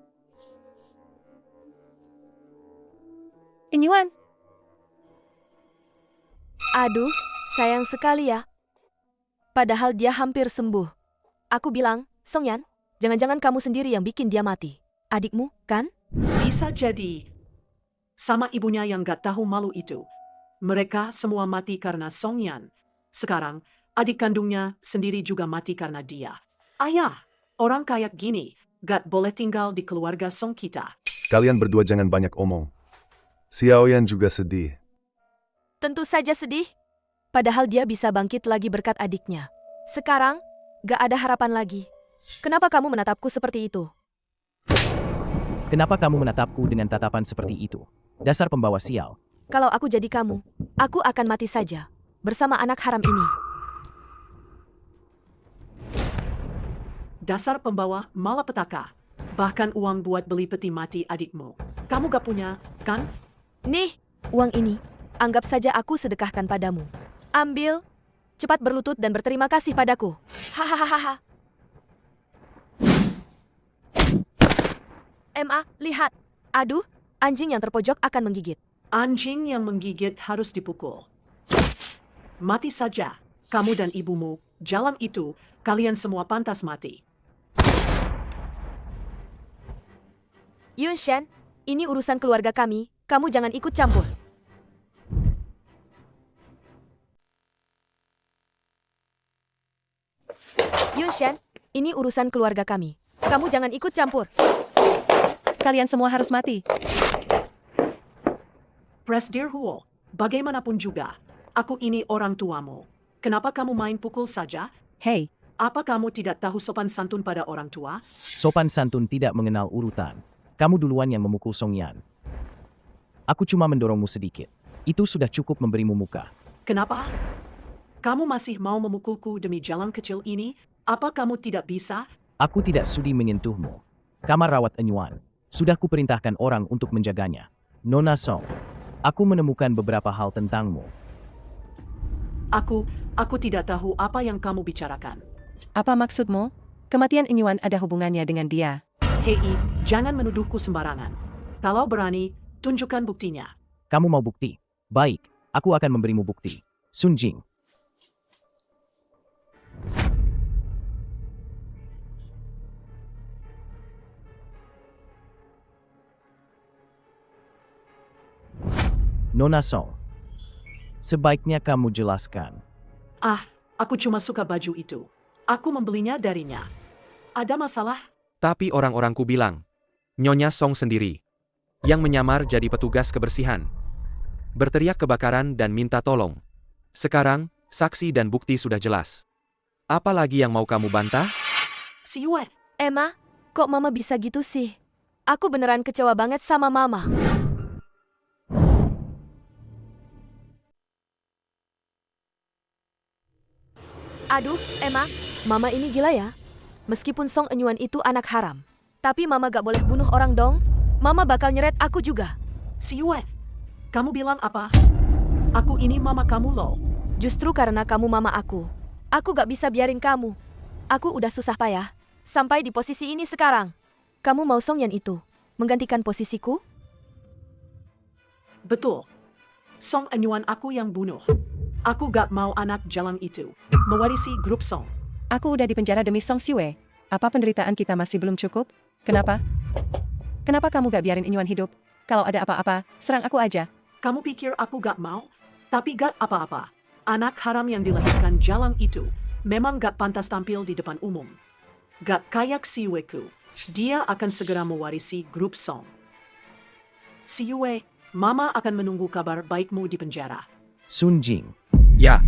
Enyuan. Aduh, sayang sekali ya. Padahal dia hampir sembuh. Aku bilang, Song Yan, jangan-jangan kamu sendiri yang bikin dia mati. Adikmu, kan? Bisa jadi. Sama ibunya yang gak tahu malu itu. Mereka semua mati karena Song Yan. Sekarang, adik kandungnya sendiri juga mati karena dia. Ayah, orang kayak gini gak boleh tinggal di keluarga Song kita. Kalian berdua jangan banyak omong. Xiaoyan juga sedih. Tentu saja sedih. Padahal dia bisa bangkit lagi berkat adiknya. Sekarang, gak ada harapan lagi. Kenapa kamu menatapku seperti itu? Kenapa kamu menatapku dengan tatapan seperti itu? Dasar pembawa sial. Kalau aku jadi kamu, aku akan mati saja. Bersama anak haram ini. Dasar pembawa malapetaka. Bahkan uang buat beli peti mati adikmu. Kamu gak punya, kan? Nih, uang ini. Anggap saja aku sedekahkan padamu. Ambil. Cepat berlutut dan berterima kasih padaku. Hahaha. Lihat. Aduh, anjing yang terpojok akan menggigit. Anjing yang menggigit harus dipukul. Mati saja. Kamu dan ibumu, jalan itu, kalian semua pantas mati. Yun Shen, ini urusan keluarga kami. Kamu jangan ikut campur. Yun Shen, ini urusan keluarga kami. Kamu jangan ikut campur. Kalian semua harus mati. Presdir Huo, bagaimanapun juga, aku ini orang tuamu. Kenapa kamu main pukul saja? Hei, Apa kamu tidak tahu sopan santun pada orang tua? Sopan santun tidak mengenal urutan. Kamu duluan yang memukul Song Yan. Aku cuma mendorongmu sedikit. Itu sudah cukup memberimu muka. Kenapa? Kamu masih mau memukulku demi jalan kecil ini? Apa kamu tidak bisa? Aku tidak sudi menyentuhmu. Kamar rawat Enyuan. Sudah kuperintahkan orang untuk menjaganya. Nona Song, aku menemukan beberapa hal tentangmu. Aku tidak tahu apa yang kamu bicarakan. Apa maksudmu? Kematian Enyuan ada hubungannya dengan dia. Hei, jangan menuduhku sembarangan. Kalau berani, tunjukkan buktinya. Kamu mau bukti? Baik, aku akan memberimu bukti. Sun Jing. Nona Song, sebaiknya kamu jelaskan. Aku cuma suka baju itu. Aku membelinya darinya. Ada masalah? Tapi orang-orangku bilang, Nyonya Song sendiri, yang menyamar jadi petugas kebersihan. Berteriak kebakaran dan minta tolong. Sekarang, saksi dan bukti sudah jelas. Apa lagi yang mau kamu bantah? Si Yue, Emma, kok mama bisa gitu sih? Aku beneran kecewa banget sama mama. Aduh, Emma, mama ini gila ya. Meskipun Song Enyuan itu anak haram, tapi mama gak boleh bunuh orang dong. Mama bakal nyeret aku juga. si Yue, kamu bilang apa? Aku ini mama kamu loh. Justru karena kamu mama aku gak bisa biarin kamu. Aku udah susah payah, sampai di posisi ini sekarang. Kamu mau Song Yan itu menggantikan posisiku? Betul. Song Enyuan aku yang bunuh. Aku gak mau anak jalan itu mewarisi grup Song. Aku udah dipenjara demi Song Siwei. Apa penderitaan kita masih belum cukup? Kenapa? Kenapa kamu gak biarin Enyuan hidup? Kalau ada apa-apa, serang aku aja. Kamu pikir aku gak mau? Tapi gak apa-apa. Anak haram yang dilahirkan jalan itu memang gak pantas tampil di depan umum. gak kayak Siweku. Dia akan segera mewarisi grup Song. Siwe, Mama akan menunggu kabar baikmu di penjara. Sun Jing, Ya,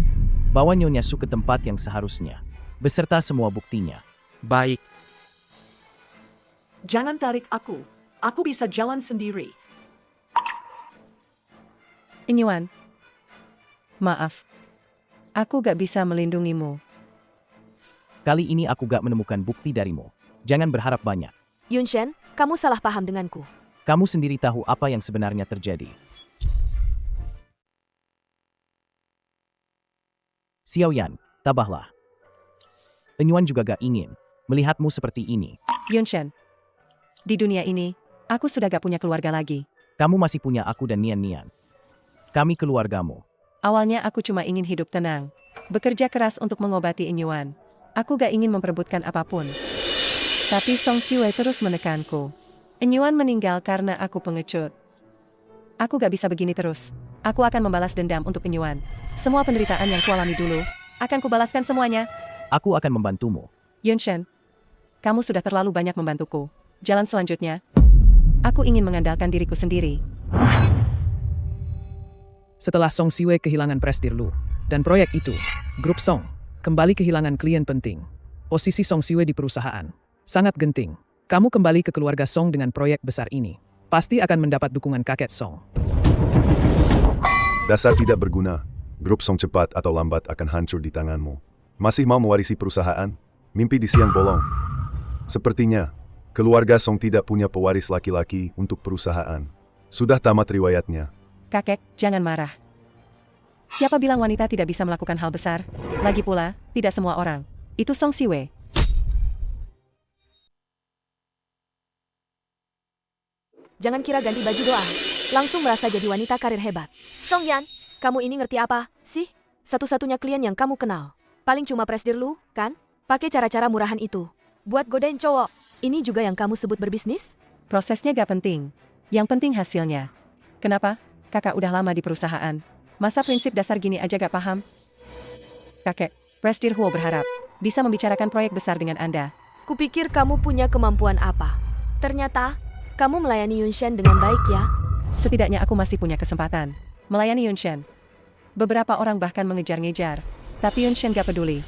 bawa Nyonya Su ke tempat yang seharusnya, beserta semua buktinya. baik. Jangan tarik aku. Aku bisa jalan sendiri. Inyuan. Maaf. Aku gak bisa melindungimu. Kali ini aku gak menemukan bukti darimu. Jangan berharap banyak. Yunshen, kamu salah paham denganku. Kamu sendiri tahu apa yang sebenarnya terjadi. Xiaoyan, tabahlah. Enyuan juga gak ingin melihatmu seperti ini. Yunshen. Di dunia ini, aku sudah gak punya keluarga lagi. Kamu masih punya aku dan Nian Nian. Kami keluargamu. Awalnya aku cuma ingin hidup tenang. Bekerja keras untuk mengobati Inyuan. Aku gak ingin memperebutkan apapun. Tapi Song Siwei terus menekanku. Inyuan meninggal karena aku pengecut. Aku gak bisa begini terus. Aku akan membalas dendam untuk Inyuan. Semua penderitaan yang kualami dulu, akan kubalaskan semuanya. Aku akan membantumu. Yunshen, kamu sudah terlalu banyak membantuku. Jalan selanjutnya, aku ingin mengandalkan diriku sendiri. Setelah Song Siwei kehilangan Presdir Lu dan proyek itu, grup Song kembali kehilangan klien penting. Posisi Song Siwei di perusahaan sangat genting. Kamu kembali ke keluarga Song dengan proyek besar ini. Pasti akan mendapat dukungan kakek Song. Dasar tidak berguna. Grup Song cepat atau lambat akan hancur di tanganmu. Masih mau mewarisi perusahaan? Mimpi di siang bolong. Sepertinya, keluarga Song tidak punya pewaris laki-laki untuk perusahaan. Sudah tamat riwayatnya. Kakek, jangan marah. Siapa bilang wanita tidak bisa melakukan hal besar? Lagi pula, tidak semua orang. Itu Song Siwei. Jangan kira ganti baju doang. Langsung merasa jadi wanita karir hebat. Song Yan, kamu ini ngerti apa sih? Satu-satunya klien yang kamu kenal. Paling cuma Presdir Lu, kan? Pakai cara-cara murahan itu. Buat godain cowok. Ini juga yang kamu sebut berbisnis? Prosesnya gak penting. Yang penting hasilnya. Kenapa? Kakak udah lama di perusahaan. Masa prinsip dasar gini aja gak paham? Kakek, Presdir Huo berharap bisa membicarakan proyek besar dengan Anda. Kupikir kamu punya kemampuan apa. Ternyata, kamu melayani Yunshen dengan baik ya. Setidaknya aku masih punya kesempatan melayani Yunshen. Beberapa orang bahkan mengejar-ngejar, tapi Yunshen gak peduli.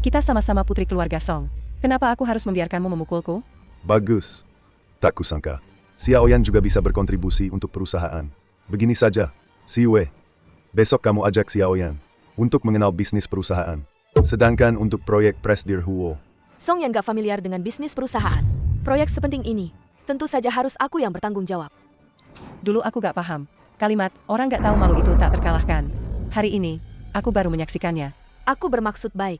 Kita sama-sama putri keluarga Song. Kenapa aku harus membiarkanmu memukulku? Bagus. Tak kusangka. Xiaoyan juga bisa berkontribusi untuk perusahaan. Begini saja, Siwei. Besok kamu ajak Xiaoyan untuk mengenal bisnis perusahaan. Sedangkan untuk proyek Presdir Huo, Song yang gak familiar dengan bisnis perusahaan. Proyek sepenting ini, tentu saja harus aku yang bertanggung jawab. Dulu aku gak paham. Kalimat, orang gak tahu malu itu tak terkalahkan. Hari ini, aku baru menyaksikannya. Aku bermaksud baik.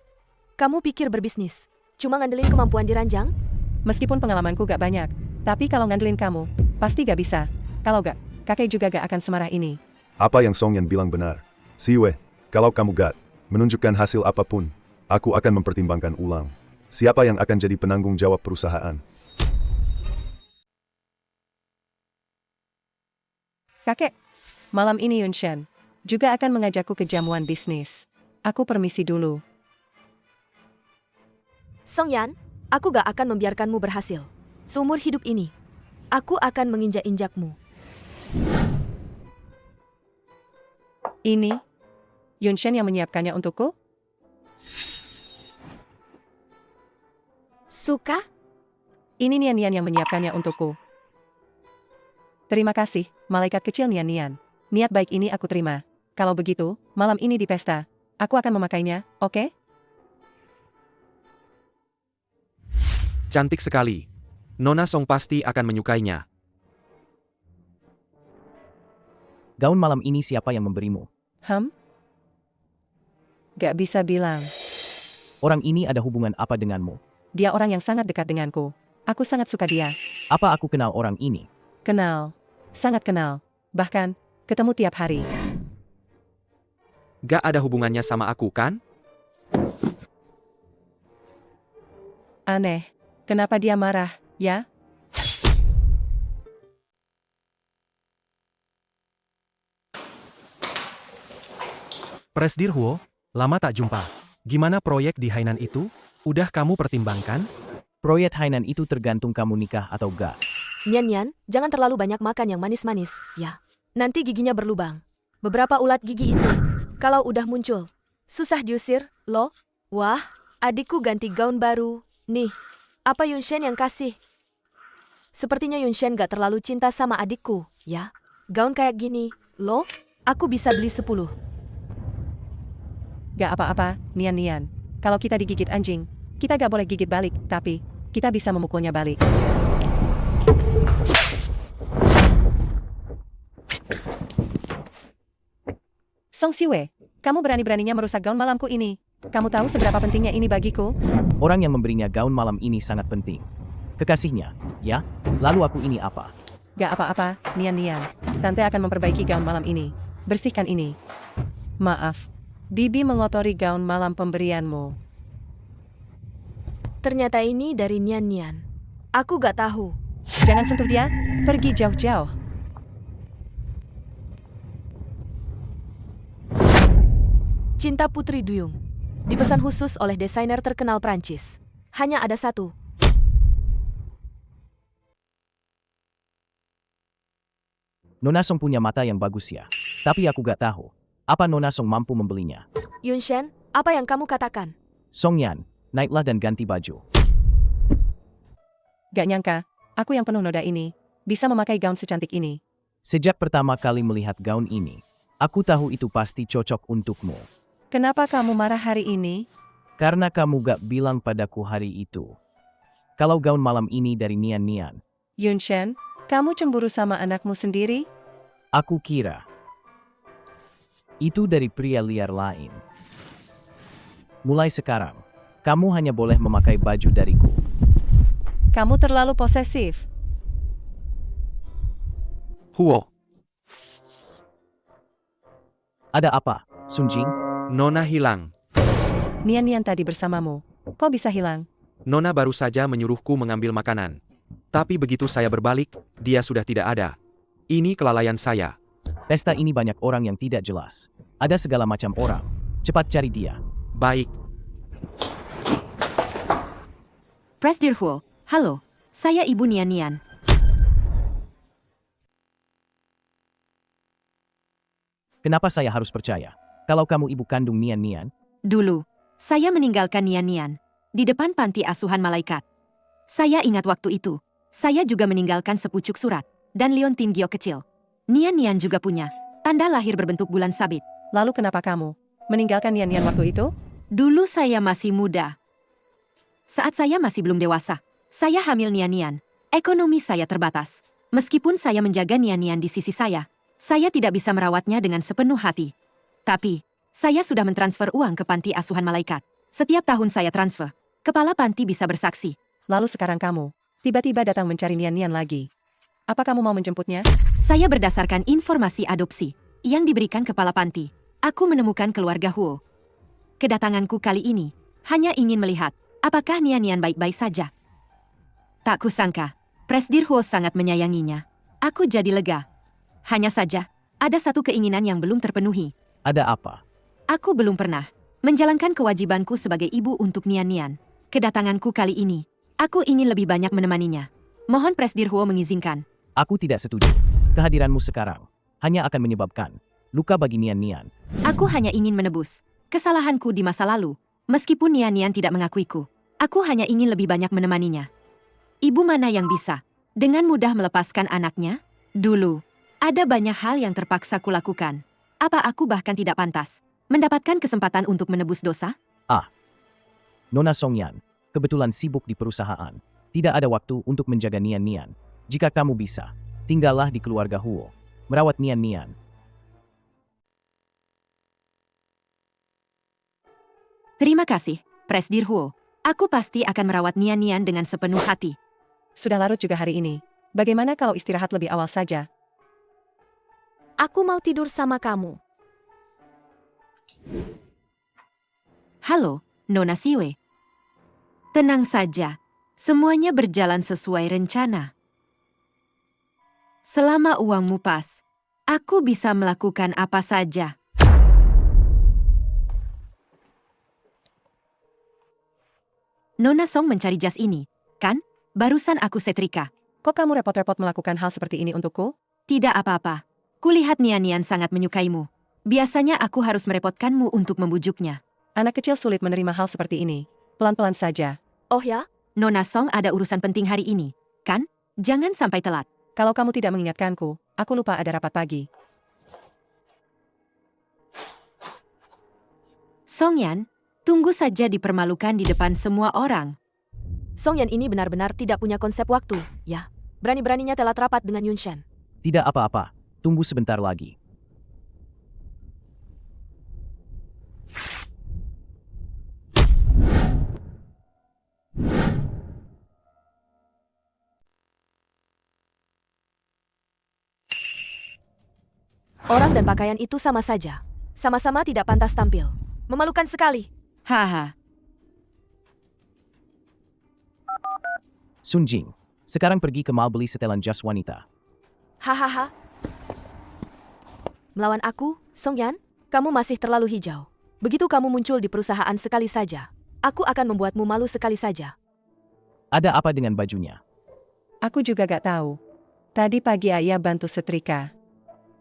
Kamu pikir berbisnis cuma ngandelin kemampuan diranjang? Meskipun pengalamanku gak banyak, tapi kalau ngandelin kamu, pasti gak bisa. Kalau gak, kakek juga gak akan semarah ini. apa yang Song Yan bilang benar. Siwei, kalau kamu gak menunjukkan hasil apapun, aku akan mempertimbangkan ulang. Siapa yang akan jadi penanggung jawab perusahaan? Kakek, malam ini Yunshen juga akan mengajakku ke jamuan bisnis. Aku permisi dulu. Song Yan, aku gak akan membiarkanmu berhasil. Seumur hidup ini, aku akan menginjak-injakmu. Ini, Yunshen yang menyiapkannya untukku? Suka? Ini Nian-Nian yang menyiapkannya untukku. Terima kasih, malaikat kecil Nian-Nian. Niat baik ini aku terima. Kalau begitu, malam ini di pesta, aku akan memakainya, oke? Cantik sekali. Nona Song pasti akan menyukainya. Gaun malam ini siapa yang memberimu? Gak bisa bilang. Orang ini ada hubungan apa denganmu? Dia orang yang sangat dekat denganku. Aku sangat suka dia. Apa aku kenal orang ini? Kenal. Sangat kenal. Bahkan, ketemu tiap hari. Gak ada hubungannya sama aku kan? Aneh. Kenapa dia marah, ya? Presdir Huo, lama tak jumpa. Gimana proyek di Hainan itu? Udah kamu pertimbangkan? Proyek Hainan itu tergantung kamu nikah atau gak. Nian, jangan terlalu banyak makan yang manis-manis, ya. Nanti giginya berlubang. Beberapa ulat gigi itu, kalau udah muncul, susah diusir, loh. Wah, adikku ganti gaun baru. Nih, apa Yunshen yang kasih? Sepertinya Yunshen gak terlalu cinta sama adikku, ya. Gaun kayak gini, loh, aku bisa beli 10. Gak apa-apa, Nian. Kalau kita digigit anjing, kita gak boleh gigit balik, tapi kita bisa memukulnya balik. Song Siwei, kamu berani-beraninya merusak gaun malamku ini. Kamu tahu seberapa pentingnya ini bagiku? Orang yang memberinya gaun malam ini sangat penting. Kekasihnya, ya? Lalu aku ini apa? Gak apa-apa, Nian. Tante akan memperbaiki gaun malam ini. Bersihkan ini. Maaf, Bibi mengotori gaun malam pemberianmu. Ternyata ini dari Nian. Aku gak tahu. Jangan sentuh dia, pergi jauh-jauh. Cinta Putri Duyung. Dipesan khusus oleh desainer terkenal Prancis. Hanya ada satu. Nona Song punya mata yang bagus ya. Tapi aku gak tahu. Apa Nona Song mampu membelinya? Yunshen, apa yang kamu katakan? Song Yan, naiklah dan ganti baju. Gak nyangka, aku yang penuh noda ini, bisa memakai gaun secantik ini. Sejak pertama kali melihat gaun ini, aku tahu itu pasti cocok untukmu. Kenapa kamu marah hari ini? Karena kamu gak bilang padaku hari itu. Kalau gaun malam ini dari Nian. Yunshen, kamu cemburu sama anakmu sendiri? Aku kira itu dari pria liar lain. Mulai sekarang, kamu hanya boleh memakai baju dariku. Kamu terlalu posesif. Huo, Ada apa, Sun Jing? Nona hilang. Nian tadi bersamamu. Kok bisa hilang? Nona baru saja menyuruhku mengambil makanan. Tapi begitu saya berbalik, dia sudah tidak ada. Ini kelalaian saya. Pesta ini banyak orang yang tidak jelas. Ada segala macam orang. Cepat cari dia. Baik. Presdir Huo, halo. Saya Ibu Nian. Kenapa saya harus percaya? Kalau kamu ibu kandung Nian? Dulu, saya meninggalkan Nian di depan panti asuhan malaikat. Saya ingat waktu itu. Saya juga meninggalkan sepucuk surat dan liontin Gio kecil. Nian juga punya tanda lahir berbentuk bulan sabit. Lalu kenapa kamu meninggalkan Nian waktu itu? Dulu saya masih muda. Saat saya masih belum dewasa, saya hamil Nian. Ekonomi saya terbatas. Meskipun saya menjaga Nian di sisi saya tidak bisa merawatnya dengan sepenuh hati. Tapi, saya sudah mentransfer uang ke panti asuhan malaikat. Setiap tahun saya transfer, kepala panti bisa bersaksi. Lalu sekarang kamu tiba-tiba datang mencari Nian lagi. Apa kamu mau menjemputnya? Saya berdasarkan informasi adopsi yang diberikan kepala panti. Aku menemukan keluarga Huo. Kedatanganku kali ini hanya ingin melihat apakah Nian baik-baik saja. Tak kusangka, Presdir Huo sangat menyayanginya. Aku jadi lega. Hanya saja, ada satu keinginan yang belum terpenuhi. Ada apa? Aku belum pernah menjalankan kewajibanku sebagai ibu untuk Nian. Kedatanganku kali ini, aku ingin lebih banyak menemaninya. Mohon Presdir Huo mengizinkan. Aku tidak setuju. Kehadiranmu sekarang hanya akan menyebabkan luka bagi Nian. Aku hanya ingin menebus kesalahanku di masa lalu. Meskipun Nian tidak mengakuiku, aku hanya ingin lebih banyak menemaninya. Ibu mana yang bisa dengan mudah melepaskan anaknya? Dulu, ada banyak hal yang terpaksa kulakukan. Apa aku bahkan tidak pantas mendapatkan kesempatan untuk menebus dosa? Nona Song Yan, kebetulan sibuk di perusahaan. Tidak ada waktu untuk menjaga Nian. Jika kamu bisa, tinggallah di keluarga Huo. Merawat Nian. Terima kasih, Presdir Huo. Aku pasti akan merawat Nian dengan sepenuh hati. Sudah larut juga hari ini. Bagaimana kalau istirahat lebih awal saja? Aku mau tidur sama kamu. Halo, Nona Siwei. Tenang saja, semuanya berjalan sesuai rencana. Selama uangmu pas, aku bisa melakukan apa saja. Nona Song mencari jas ini, kan? Barusan aku setrika. Kok kamu repot-repot melakukan hal seperti ini untukku? Tidak apa-apa. Kulihat Nian sangat menyukaimu. Biasanya aku harus merepotkanmu untuk membujuknya. Anak kecil sulit menerima hal seperti ini. Pelan-pelan saja. Oh ya? Nona Song ada urusan penting hari ini, kan? Jangan sampai telat. Kalau kamu tidak mengingatkanku, aku lupa ada rapat pagi. Songyan, tunggu saja dipermalukan di depan semua orang. Songyan ini benar-benar tidak punya konsep waktu, ya. Berani-beraninya telat rapat dengan Yunshen. Tidak apa-apa, tunggu sebentar lagi. Orang dan pakaian itu sama saja. Sama-sama tidak pantas tampil. Memalukan sekali. Haha. Sun Jing, sekarang pergi ke mall beli setelan jas wanita. Hahaha. Melawan aku, Songyan, kamu masih terlalu hijau. Begitu kamu muncul di perusahaan sekali saja, aku akan membuatmu malu sekali saja. Ada apa dengan bajunya? Aku juga gak tahu. Tadi pagi ayah bantu setrika.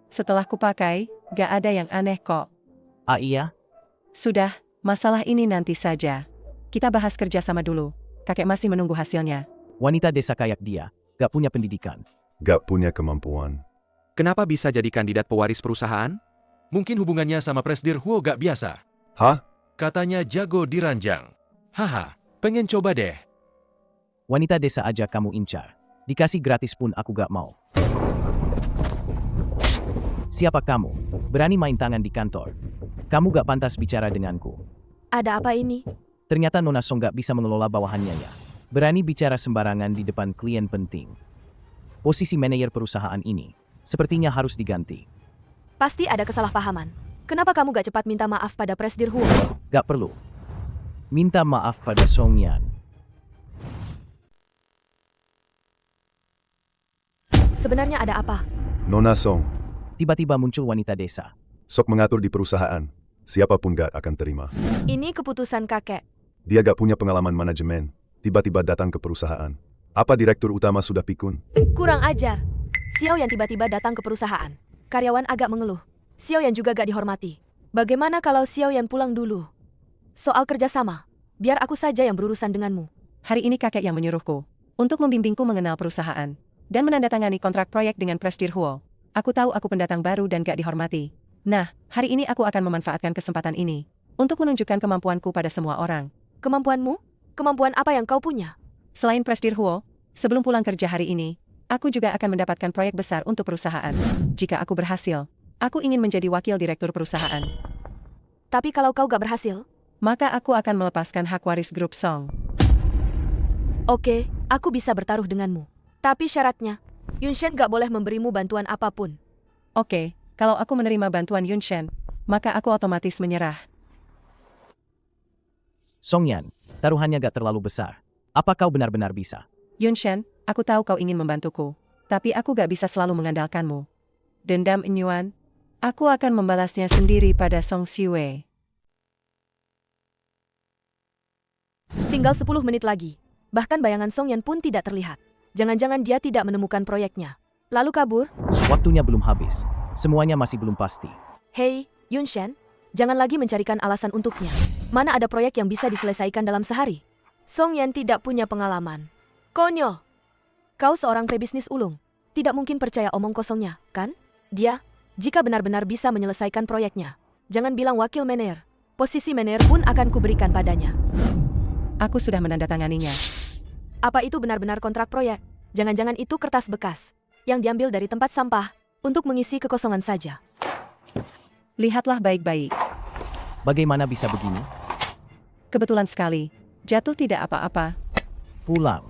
Setelah kupakai, gak ada yang aneh kok. Ah iya? Sudah, masalah ini nanti saja. Kita bahas kerja sama dulu. Kakek masih menunggu hasilnya. Wanita desa kayak dia, gak punya pendidikan. Gak punya kemampuan. Kenapa bisa jadi kandidat pewaris perusahaan? Mungkin hubungannya sama Presdir Huo gak biasa. Hah? Katanya jago diranjang. Haha, pengen coba deh. Wanita desa aja kamu incar. Dikasih gratis pun aku gak mau. Siapa kamu? Berani main tangan di kantor. Kamu gak pantas bicara denganku. Ada apa ini? Ternyata Nona Song gak bisa mengelola bawahannya ya. Berani bicara sembarangan di depan klien penting. Posisi manajer perusahaan ini sepertinya harus diganti. Pasti ada kesalahpahaman. Kenapa kamu gak cepat minta maaf pada Presdir Huo? Gak perlu. Minta maaf pada Songyan. Sebenarnya ada apa? Nona Song, Tiba-tiba muncul wanita desa. sok mengatur di perusahaan. Siapapun gak akan terima. Ini keputusan kakek. Dia gak punya pengalaman manajemen. Tiba-tiba datang ke perusahaan. Apa direktur utama sudah pikun? Kurang ajar. Xiao yang tiba-tiba datang ke perusahaan. Karyawan agak mengeluh. Xiao yang juga gak dihormati. Bagaimana kalau Xiao yang pulang dulu? Soal kerjasama, biar aku saja yang berurusan denganmu. Hari ini kakek yang menyuruhku untuk membimbingku mengenal perusahaan dan menandatangani kontrak proyek dengan Presdir Huo. Aku tahu aku pendatang baru dan gak dihormati. Nah, hari ini aku akan memanfaatkan kesempatan ini untuk menunjukkan kemampuanku pada semua orang. Kemampuanmu? Kemampuan apa yang kau punya? Selain Presdir Huo, sebelum pulang kerja hari ini, aku juga akan mendapatkan proyek besar untuk perusahaan. Jika aku berhasil, aku ingin menjadi wakil direktur perusahaan. Tapi kalau kau gak berhasil? Maka aku akan melepaskan hak waris grup Song. Oke, aku bisa bertaruh denganmu. Tapi syaratnya, Yunshen gak boleh memberimu bantuan apapun. Oke, kalau aku menerima bantuan Yunshen, maka aku otomatis menyerah. Songyan, taruhannya gak terlalu besar. Apa kau benar-benar bisa? Yunshen, aku tahu kau ingin membantuku, tapi aku gak bisa selalu mengandalkanmu. Dendam Inyuan, aku akan membalasnya sendiri pada Song Siwei. Tinggal 10 menit lagi. Bahkan bayangan Songyan pun tidak terlihat. Jangan-jangan dia tidak menemukan proyeknya. Lalu kabur? Waktunya belum habis. Semuanya masih belum pasti. Hei, Yunshen, jangan lagi mencarikan alasan untuknya. Mana ada proyek yang bisa diselesaikan dalam sehari? Songyan tidak punya pengalaman. Konyol. Kau seorang pebisnis ulung. Tidak mungkin percaya omong kosongnya, kan? Dia, jika benar-benar bisa menyelesaikan proyeknya, jangan bilang wakil manajer. Posisi manajer pun akan kuberikan padanya. Aku sudah menandatanganinya. Apa itu benar-benar kontrak proyek? Jangan-jangan itu kertas bekas yang diambil dari tempat sampah untuk mengisi kekosongan saja. Lihatlah baik-baik. Bagaimana bisa begini? Kebetulan sekali. Jatuh tidak apa-apa. Pulang.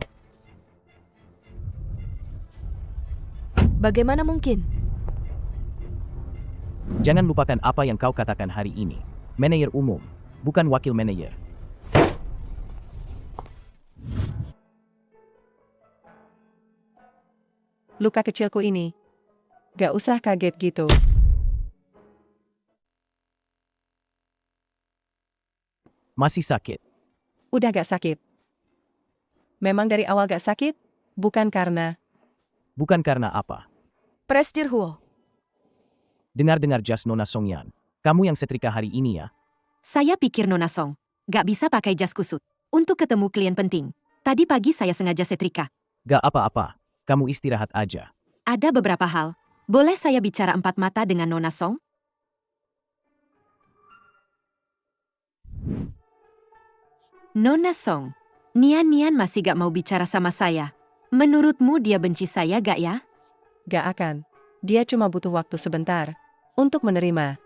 Bagaimana mungkin? Jangan lupakan apa yang kau katakan hari ini. Manajer umum, bukan wakil manajer. Luka kecilku ini. Gak usah kaget gitu. Masih sakit. Udah gak sakit. Memang dari awal gak sakit? Bukan karena... Bukan karena apa. Presdir Huo. Dengar-dengar jas Nona Songyan. Kamu yang setrika hari ini ya? Saya pikir Nona Song gak bisa pakai jas kusut untuk ketemu klien penting. Tadi pagi saya sengaja setrika. Gak apa-apa. Kamu istirahat aja. Ada beberapa hal. Boleh saya bicara empat mata dengan Nona Song? Nona Song, Nian masih gak mau bicara sama saya. Menurutmu dia benci saya gak ya? Gak akan. Dia cuma butuh waktu sebentar untuk menerima.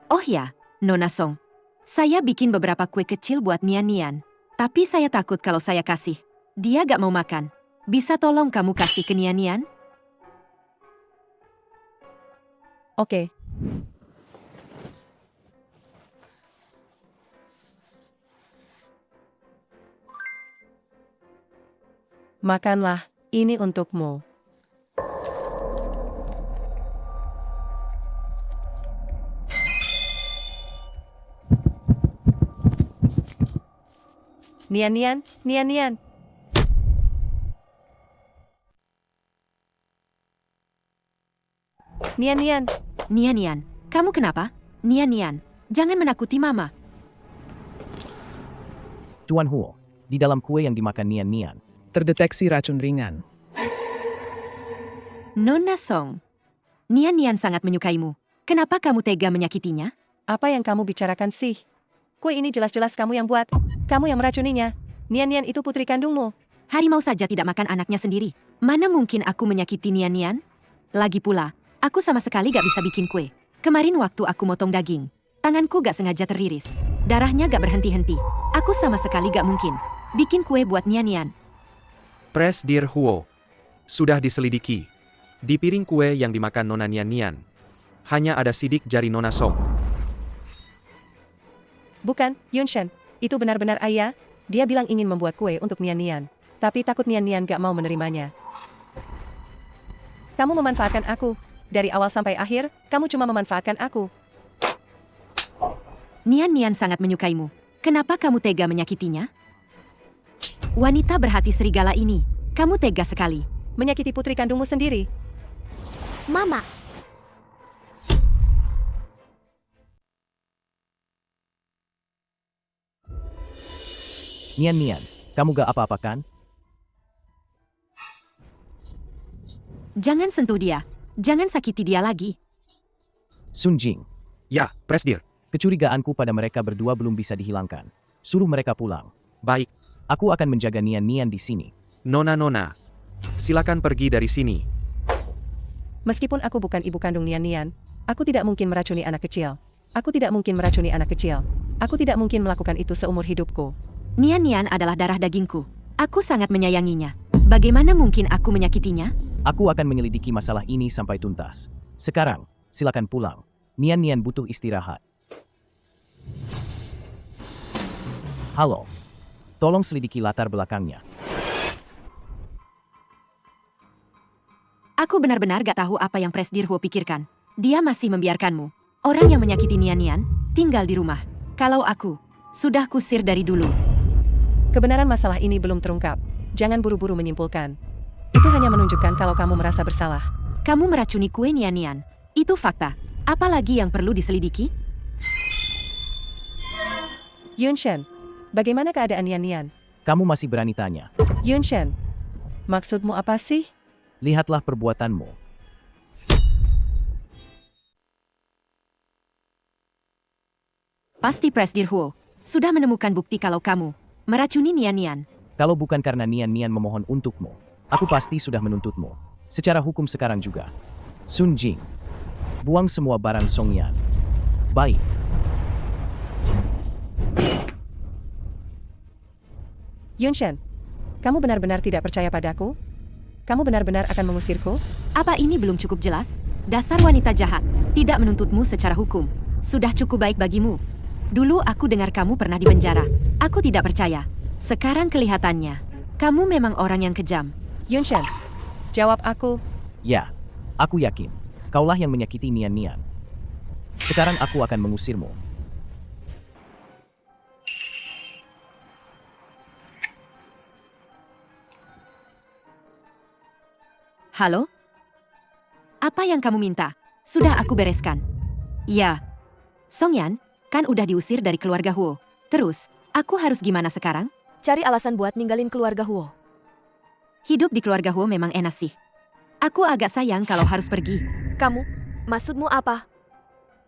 Oh ya, Nona Song. Saya bikin beberapa kue kecil buat Nian. Tapi saya takut kalau saya kasih. Dia gak mau makan. Bisa tolong kamu kasih ke Nian? Oke. Makanlah, ini untukmu. Nian. Nian, kamu kenapa? Nian, jangan menakuti mama. Tuan Huo, di dalam kue yang dimakan Nian. Terdeteksi racun ringan. Nona Song, Nian sangat menyukaimu. Kenapa kamu tega menyakitinya? Apa yang kamu bicarakan sih? Kue ini jelas-jelas kamu yang buat. Kamu yang meracuninya. Nian itu putri kandungmu. Harimau saja tidak makan anaknya sendiri. Mana mungkin aku menyakiti Nian? Lagi pula, aku sama sekali gak bisa bikin kue. Kemarin waktu aku motong daging, tanganku gak sengaja teriris. Darahnya gak berhenti-henti. Aku sama sekali gak mungkin bikin kue buat Nian. Presdir Huo. Sudah diselidiki. Di piring kue yang dimakan Nona Nian, hanya ada sidik jari Nona Song. Bukan, Yunshen. Itu benar-benar ayah. Dia bilang ingin membuat kue untuk Nian. Tapi takut Nian gak mau menerimanya. Kamu memanfaatkan aku. Dari awal sampai akhir, kamu cuma memanfaatkan aku. Nian sangat menyukaimu. Kenapa kamu tega menyakitinya? Wanita berhati serigala ini, kamu tega sekali. Menyakiti putri kandungmu sendiri. Mama, Nian, kamu gak apa-apa kan? Jangan sentuh dia. Jangan sakiti dia lagi. Sun Jing, Ya, Presdir. kecurigaanku pada mereka berdua belum bisa dihilangkan. Suruh mereka pulang. Baik. Aku akan menjaga Nian di sini. Nona, silakan pergi dari sini. Meskipun aku bukan ibu kandung Nian, aku tidak mungkin meracuni anak kecil. Aku tidak mungkin melakukan itu seumur hidupku. Nian adalah darah dagingku. Aku sangat menyayanginya. Bagaimana mungkin aku menyakitinya? Aku akan menyelidiki masalah ini sampai tuntas. Sekarang, silakan pulang. Nian butuh istirahat. Halo. Tolong selidiki latar belakangnya. Aku benar-benar gak tahu apa yang Presdir Huo pikirkan. Dia masih membiarkanmu. Orang yang menyakiti Nian tinggal di rumah. Kalau aku, sudah kusir dari dulu. Kebenaran masalah ini belum terungkap. Jangan buru-buru menyimpulkan. Itu hanya menunjukkan kalau kamu merasa bersalah. Kamu meracuni kue Nian. Itu fakta. Apalagi yang perlu diselidiki? Yunshen, bagaimana keadaan Nian? Kamu masih berani tanya. Yunshen, maksudmu apa sih? Lihatlah perbuatanmu. Pasti Presdir Huo sudah menemukan bukti kalau kamu meracuni Nian. Kalau bukan karena Nian memohon untukmu, aku pasti sudah menuntutmu. Secara hukum sekarang juga. Sun Jing, buang semua barang Songyan. Baik. Yunshen, kamu benar-benar tidak percaya padaku? Kamu benar-benar akan mengusirku? Apa ini belum cukup jelas? Dasar wanita jahat, tidak menuntutmu secara hukum. Sudah cukup baik bagimu. Dulu aku dengar kamu pernah di penjara. Aku tidak percaya. Sekarang kelihatannya, kamu memang orang yang kejam. Yunshen, jawab aku. Ya, aku yakin. Kaulah yang menyakiti Nian. Sekarang aku akan mengusirmu. Halo? Apa yang kamu minta? Sudah aku bereskan. Ya. Songyan, kan udah diusir dari keluarga Huo. Terus, aku harus gimana sekarang? Cari alasan buat ninggalin keluarga Huo. Hidup di keluarga Huo memang enak sih. Aku agak sayang kalau harus pergi. Kamu, maksudmu apa?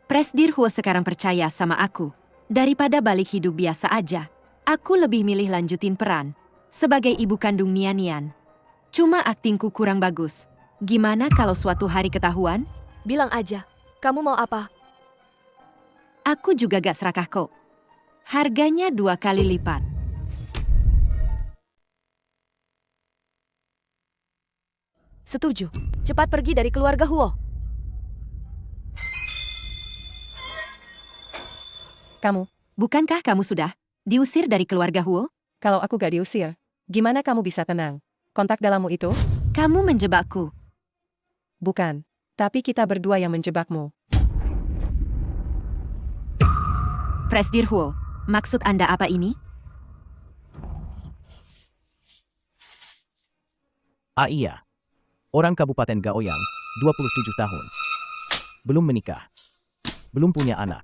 Presdir Huo sekarang percaya sama aku. Daripada balik hidup biasa aja, aku lebih milih lanjutin peran sebagai ibu kandung Nian Nian. Cuma aktingku kurang bagus. Gimana kalau suatu hari ketahuan? Bilang aja, kamu mau apa? Aku juga gak serakah kok. Harganya 2 kali lipat. Setuju. Cepat pergi dari keluarga Huo. Kamu, Bukankah kamu sudah diusir dari keluarga Huo? kalau aku gak diusir, gimana kamu bisa tenang? Kontak dalammu itu? Kamu menjebakku. Bukan. Tapi kita berdua yang menjebakmu. Presdir Huo, maksud Anda apa ini? Iya. Orang Kabupaten Gaoyang, 27 tahun. Belum menikah. Belum punya anak.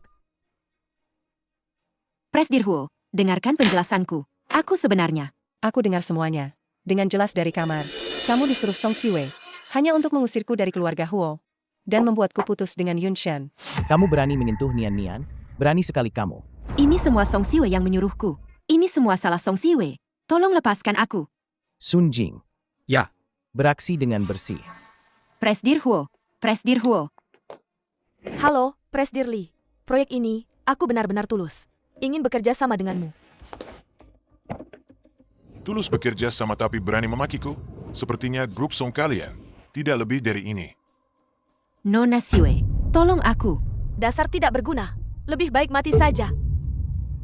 Presdir Huo, dengarkan penjelasanku. Aku sebenarnya. Aku dengar semuanya. Dengan jelas dari kamar. Kamu disuruh Song Siwei. Hanya untuk mengusirku dari keluarga Huo. Dan membuatku putus dengan Yun Shen. Kamu berani menyentuh Nian Nian? Berani sekali kamu. Ini semua Song Siwei yang menyuruhku. Ini semua salah Song Siwei. Tolong lepaskan aku. Sun Jing. Ya. Beraksi dengan bersih. Presdir Huo. Presdir Huo. Halo, Presdir Li. Proyek ini, aku benar-benar tulus. Ingin bekerja sama denganmu. Tulus bekerja sama tapi berani memakiku? Sepertinya grup Song kalian. Tidak lebih dari ini. Nona Siwei, tolong aku. Dasar tidak berguna. Lebih baik mati saja.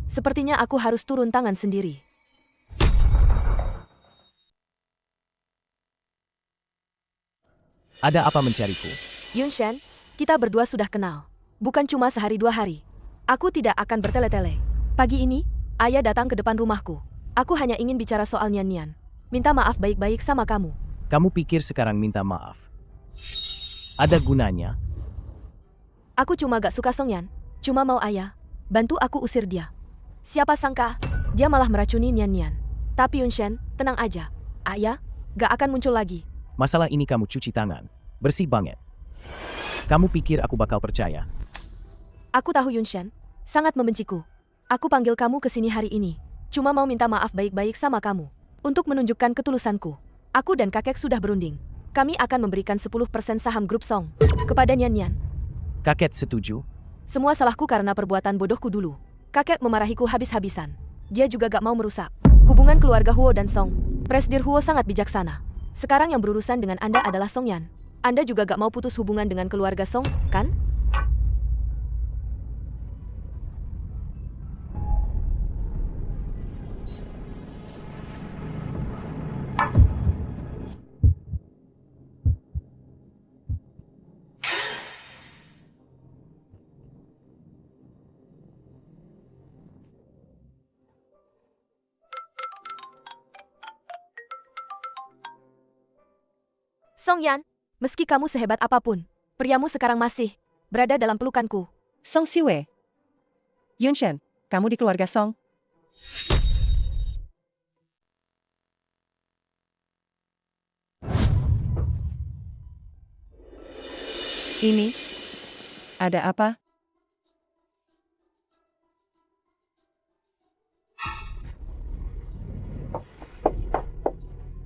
Sepertinya aku harus turun tangan sendiri. Ada apa mencariku? Yun Shen, kita berdua sudah kenal. Bukan cuma sehari 2 hari. Aku tidak akan bertele-tele. Pagi ini, ayah datang ke depan rumahku. Aku hanya ingin bicara soal Nian Nian. Minta maaf baik-baik sama kamu. Kamu pikir sekarang minta maaf? Ada gunanya? Aku cuma gak suka Songyan. Cuma mau ayah bantu aku usir dia. Siapa sangka, dia malah meracuni Nian Nian. Tapi Yun Shen, tenang aja. Ayah gak akan muncul lagi. Masalah ini kamu cuci tangan. Bersih banget. Kamu pikir aku bakal percaya? Aku tahu Yun Shen sangat membenciku. Aku panggil kamu ke sini hari ini. Cuma mau minta maaf baik-baik sama kamu. Untuk menunjukkan ketulusanku. Aku dan kakek sudah berunding. Kami akan memberikan 10% saham grup Song kepada Nian Nian. Kakek setuju? Semua salahku karena perbuatan bodohku dulu. Kakek memarahiku habis-habisan. Dia juga gak mau merusak hubungan keluarga Huo dan Song. Presdir Huo sangat bijaksana. Sekarang yang berurusan dengan Anda adalah Songyan. Anda juga gak mau putus hubungan dengan keluarga Song, kan? Songyan, meski kamu sehebat apapun, priamu sekarang masih berada dalam pelukanku. Song Siwei. Yun Shen, kamu di keluarga Song? Ini? Ada apa?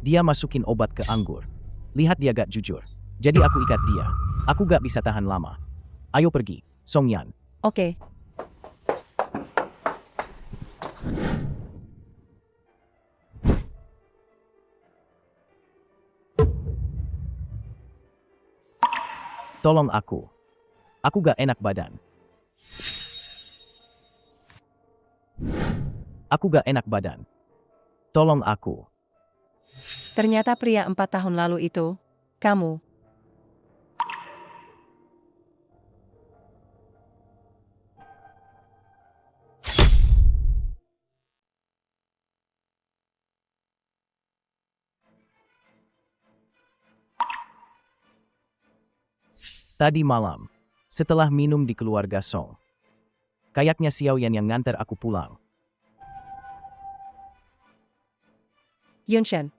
Dia masukin obat ke anggur. Lihat dia gak jujur. Jadi aku ikat dia. Aku gak bisa tahan lama. Ayo pergi, Songyan. Oke. Tolong aku. Aku gak enak badan. Aku gak enak badan. Tolong aku. Ternyata pria 4 tahun lalu itu, kamu. Tadi malam, setelah minum di keluarga Song. Kayaknya Xiao Yan yang nganter aku pulang. Yunshan.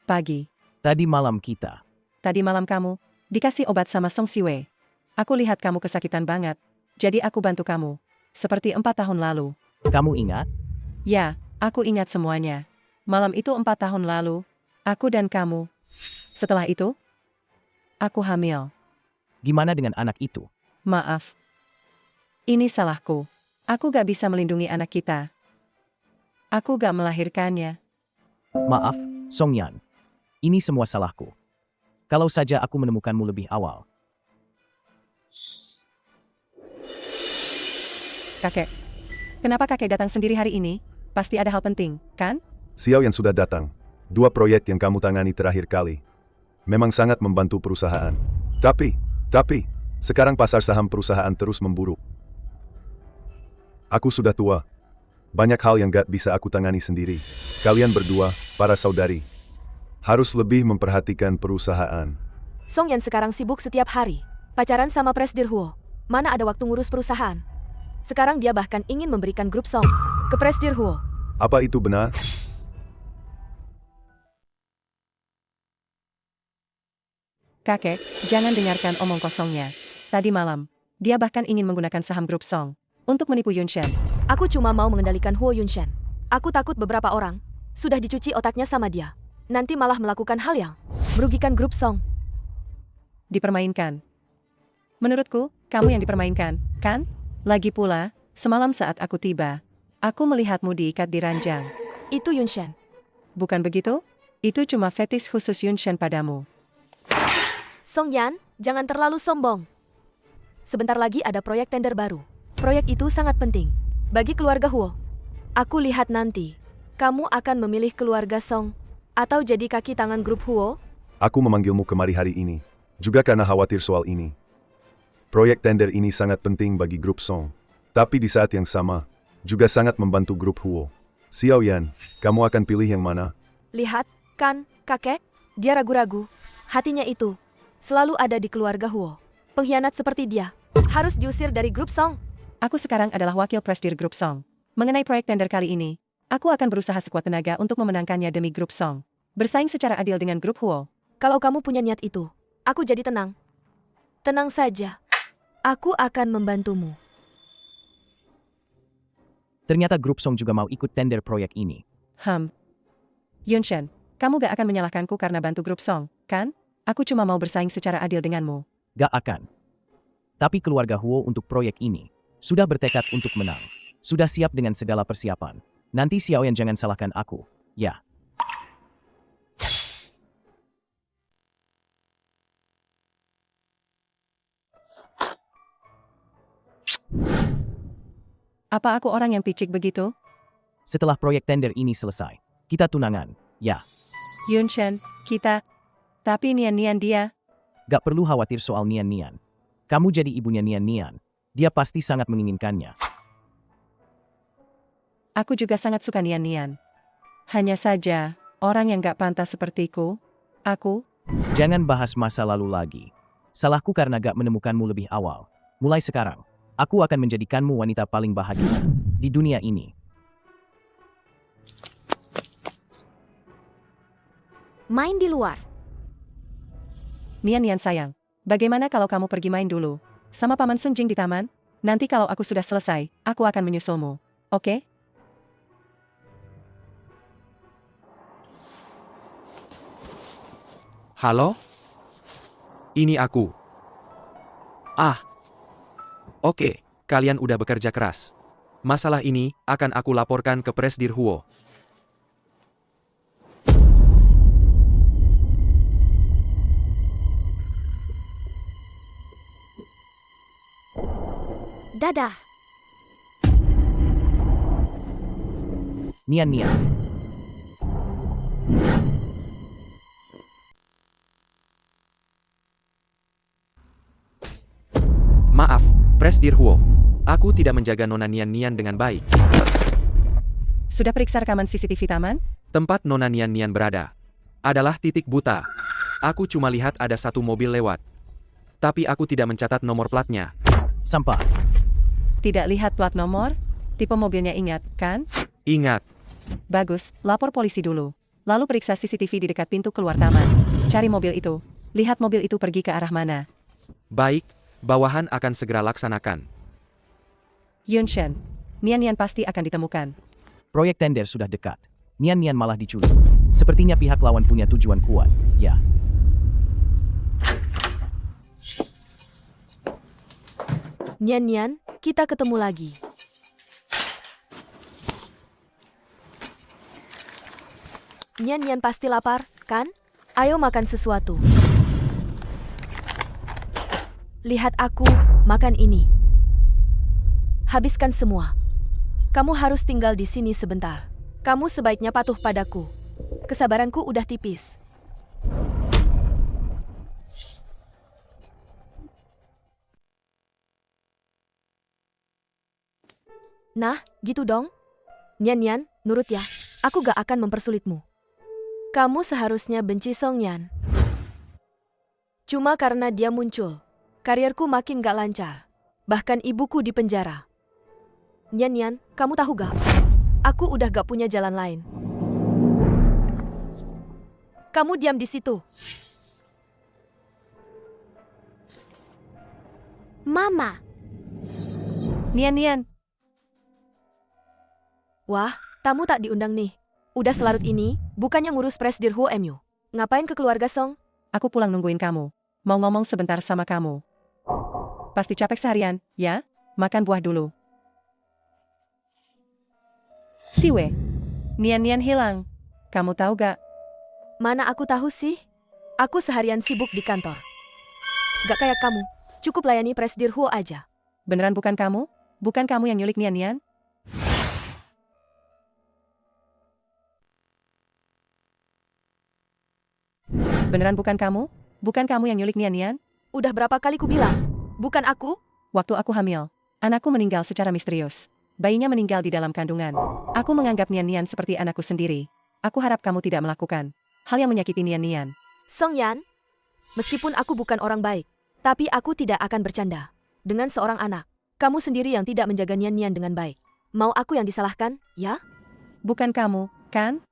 Pagi. Tadi malam kita. Tadi malam kamu dikasih obat sama Song Siwei. Aku lihat kamu kesakitan banget. Jadi aku bantu kamu. Seperti 4 tahun lalu. Kamu ingat? Ya, aku ingat semuanya. Malam itu 4 tahun lalu. Aku dan kamu. Setelah itu, aku hamil. Gimana dengan anak itu? Maaf. Ini salahku. Aku gak bisa melindungi anak kita. Aku gak melahirkannya. Maaf, Song Yan. Ini semua salahku. Kalau saja aku menemukanmu lebih awal. Kakek. Kenapa kakek datang sendiri hari ini? Pasti ada hal penting, kan? Xiao Yan sudah datang. 2 proyek yang kamu tangani terakhir kali. Memang sangat membantu perusahaan. Tapi, sekarang pasar saham perusahaan terus memburuk. Aku sudah tua. Banyak hal yang gak bisa aku tangani sendiri. Kalian berdua, para saudari, harus lebih memperhatikan perusahaan. Song Yan sekarang sibuk setiap hari. Pacaran sama Presdir Huo. Mana ada waktu ngurus perusahaan? Sekarang dia bahkan ingin memberikan grup Song ke Presdir Huo. Apa itu benar? Kakek, jangan dengarkan omong kosongnya. Tadi malam, dia bahkan ingin menggunakan saham grup Song untuk menipu Yunshan. Aku cuma mau mengendalikan Huo Yunshan. Aku takut beberapa orang sudah dicuci otaknya sama dia. Nanti malah melakukan hal yang merugikan grup Song. Dipermainkan. Menurutku, kamu yang dipermainkan, kan? Lagi pula, semalam saat aku tiba, aku melihatmu diikat di ranjang. Itu Yunshan. Bukan begitu? Itu cuma fetis khusus Yunshan padamu. Song Yan, jangan terlalu sombong. Sebentar lagi ada proyek tender baru. Proyek itu sangat penting bagi keluarga Huo. Aku lihat nanti, kamu akan memilih keluarga Song atau jadi kaki tangan grup Huo? Aku memanggilmu kemari hari ini, juga karena khawatir soal ini. Proyek tender ini sangat penting bagi grup Song. Tapi di saat yang sama, juga sangat membantu grup Huo. Xiao Yan, kamu akan pilih yang mana? Lihat, kan, kakek? Dia ragu-ragu. Hatinya itu selalu ada di keluarga Huo. Pengkhianat seperti dia harus diusir dari grup Song. Aku sekarang adalah wakil Presdir grup Song. Mengenai proyek tender kali ini, aku akan berusaha sekuat tenaga untuk memenangkannya demi grup Song. Bersaing secara adil dengan grup Huo. Kalau kamu punya niat itu, aku jadi tenang. Tenang saja. Aku akan membantumu. Ternyata grup Song juga mau ikut tender proyek ini. Yunshan, kamu gak akan menyalahkanku karena bantu grup Song, kan? Aku cuma mau bersaing secara adil denganmu. Gak akan. Tapi keluarga Huo untuk proyek ini sudah bertekad untuk menang. Sudah siap dengan segala persiapan. Nanti Xiao Yan jangan salahkan aku. Ya. Apa aku orang yang picik begitu? Setelah proyek tender ini selesai, kita tunangan. Ya. Yunshan, kita. Tapi Nian-Nian dia. Gak perlu khawatir soal Nian-Nian. Kamu jadi ibunya Nian-Nian. Dia pasti sangat menginginkannya. Aku juga sangat suka Nian-Nian. Hanya saja, orang yang gak pantas sepertiku, aku. Jangan bahas masa lalu lagi. Salahku karena gak menemukanmu lebih awal. Mulai sekarang, aku akan menjadikanmu wanita paling bahagia di dunia ini. Main di luar. Nian-Nian sayang, bagaimana kalau kamu pergi main dulu sama Paman Sun Jing di taman? Nanti kalau aku sudah selesai, aku akan menyusulmu. Oke? Halo? Ini aku. Oke, kalian udah bekerja keras. Masalah ini akan aku laporkan ke Presdir Huo. Dadah. Nian-Nian. Maaf, Presdir Huo. Aku tidak menjaga Nona Nian-Nian dengan baik. Sudah periksa rekaman CCTV taman? Tempat Nona Nian-Nian berada adalah titik buta. Aku cuma lihat ada satu mobil lewat. Tapi aku tidak mencatat nomor platnya. Sampah. Tidak lihat plat nomor? Tipe mobilnya ingat, kan? Ingat. Bagus, lapor polisi dulu. Lalu periksa CCTV di dekat pintu keluar taman. Cari mobil itu. Lihat mobil itu pergi ke arah mana. Baik, bawahan akan segera laksanakan. Yunshen, Nian pasti akan ditemukan. Proyek tender sudah dekat. Nian malah diculik. Sepertinya pihak lawan punya tujuan kuat, ya. Nian, kita ketemu lagi. Nian pasti lapar, kan? Ayo makan sesuatu. Lihat aku, makan ini. Habiskan semua. Kamu harus tinggal di sini sebentar. Kamu sebaiknya patuh padaku. Kesabaranku udah tipis. Nah, gitu dong. Nian, nurut ya. Aku gak akan mempersulitmu. Kamu seharusnya benci Song Yan. Cuma karena dia muncul, karierku makin gak lancar. Bahkan ibuku di penjara. Nian, kamu tahu gak? Aku udah gak punya jalan lain. Kamu diam di situ. Mama. Nian. Wah, tamu tak diundang nih. Udah selarut ini, bukannya ngurus Presdir Huo MU. Ngapain ke keluarga Song? Aku pulang nungguin kamu. Mau ngomong sebentar sama kamu. Pasti capek seharian, ya? Makan buah dulu. Siwe, Nian hilang. Kamu tahu gak? Mana aku tahu sih? Aku seharian sibuk di kantor. Gak kayak kamu, cukup layani Presdir Huo aja. Beneran bukan kamu? Bukan kamu yang nyulik Nian? Beneran bukan kamu? Bukan kamu yang nyulik Nian? Udah berapa kali ku bilang? Bukan aku? Waktu aku hamil, anakku meninggal secara misterius. Bayinya meninggal di dalam kandungan. Aku menganggap Nian seperti anakku sendiri. Aku harap kamu tidak melakukan hal yang menyakiti Nian. Song Yan, meskipun aku bukan orang baik, tapi aku tidak akan bercanda dengan seorang anak. Kamu sendiri yang tidak menjaga Nian dengan baik. Mau aku yang disalahkan, ya? Bukan kamu, kan?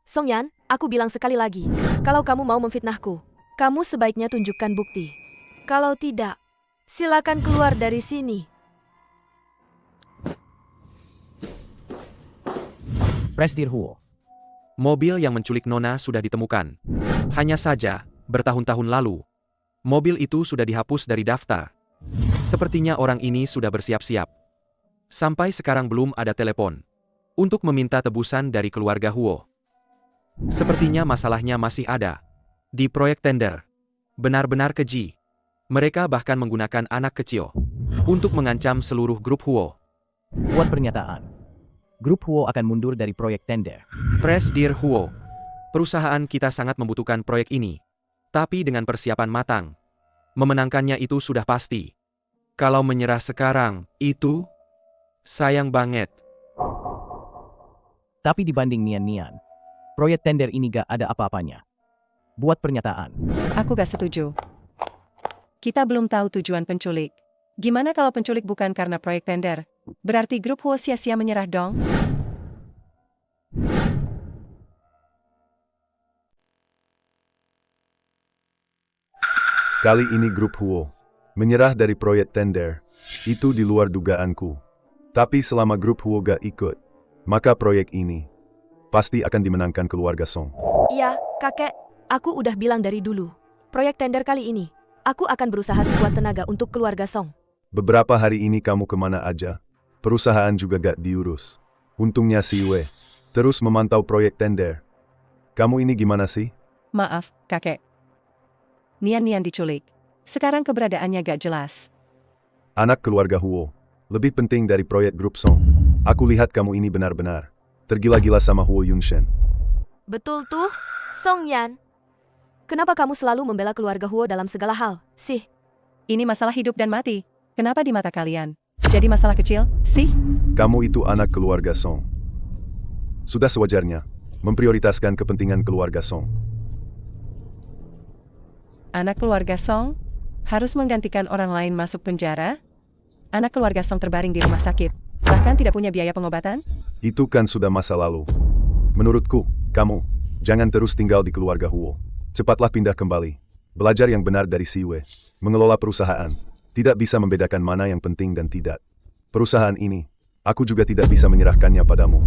Song Yan, aku bilang sekali lagi, kalau kamu mau memfitnahku, kamu sebaiknya tunjukkan bukti. Kalau tidak, silakan keluar dari sini. Presdir Huo. Mobil yang menculik Nona sudah ditemukan. Hanya saja, bertahun-tahun lalu, mobil itu sudah dihapus dari daftar. Sepertinya orang ini sudah bersiap-siap. Sampai sekarang belum ada telepon untuk meminta tebusan dari keluarga Huo. Sepertinya masalahnya masih ada di proyek tender. Benar-benar keji. Mereka bahkan menggunakan anak kecil untuk mengancam seluruh grup Huo. Buat pernyataan. Grup Huo akan mundur dari proyek tender. Presdir Huo. Perusahaan kita sangat membutuhkan proyek ini. Tapi dengan persiapan matang, memenangkannya itu sudah pasti. Kalau menyerah sekarang, itu sayang banget. Tapi dibanding Nian, proyek tender ini gak ada apa-apanya. Buat pernyataan. Aku gak setuju. Kita belum tahu tujuan penculik. Gimana kalau penculik bukan karena proyek tender? Berarti grup Huo sia-sia menyerah dong? Kali ini grup Huo menyerah dari proyek tender. Itu di luar dugaanku. Tapi selama grup Huo gak ikut, maka proyek ini pasti akan dimenangkan keluarga Song. Iya, kakek. Aku udah bilang dari dulu. Proyek tender kali ini, aku akan berusaha sekuat tenaga untuk keluarga Song. Beberapa hari ini kamu kemana aja? Perusahaan juga gak diurus. Untungnya si Wei terus memantau proyek tender. Kamu ini gimana sih? Maaf, kakek. Nian diculik. Sekarang keberadaannya gak jelas. Anak keluarga Huo lebih penting dari proyek grup Song. Aku lihat kamu ini benar-benar tergila-gila sama Huo Yunshen. Betul tuh, Song Yan. Kenapa kamu selalu membela keluarga Huo dalam segala hal, sih? Ini masalah hidup dan mati. Kenapa di mata kalian jadi masalah kecil, sih? Kamu itu anak keluarga Song. Sudah sewajarnya memprioritaskan kepentingan keluarga Song. Anak keluarga Song? Harus menggantikan orang lain masuk penjara? Anak keluarga Song terbaring di rumah sakit, bahkan tidak punya biaya pengobatan? Itu kan sudah masa lalu. Menurutku, kamu, jangan terus tinggal di keluarga Huo. Cepatlah pindah kembali. Belajar yang benar dari Siwe. Mengelola perusahaan. Tidak bisa membedakan mana yang penting dan tidak. Perusahaan ini, aku juga tidak bisa menyerahkannya padamu.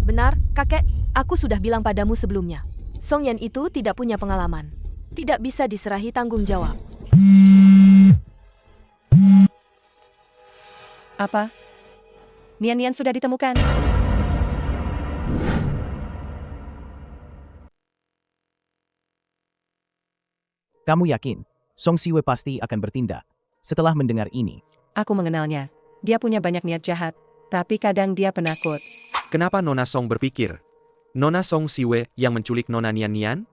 Benar, kakek. Aku sudah bilang padamu sebelumnya. Song Yan itu tidak punya pengalaman. Tidak bisa diserahi tanggung jawab. Apa? Nian sudah ditemukan. Kamu yakin, Song Siwe pasti akan bertindak? Setelah mendengar ini, Aku mengenalnya. Dia punya banyak niat jahat, tapi kadang dia penakut. Kenapa Nona Song berpikir? Nona Song Siwe yang menculik Nona Nian?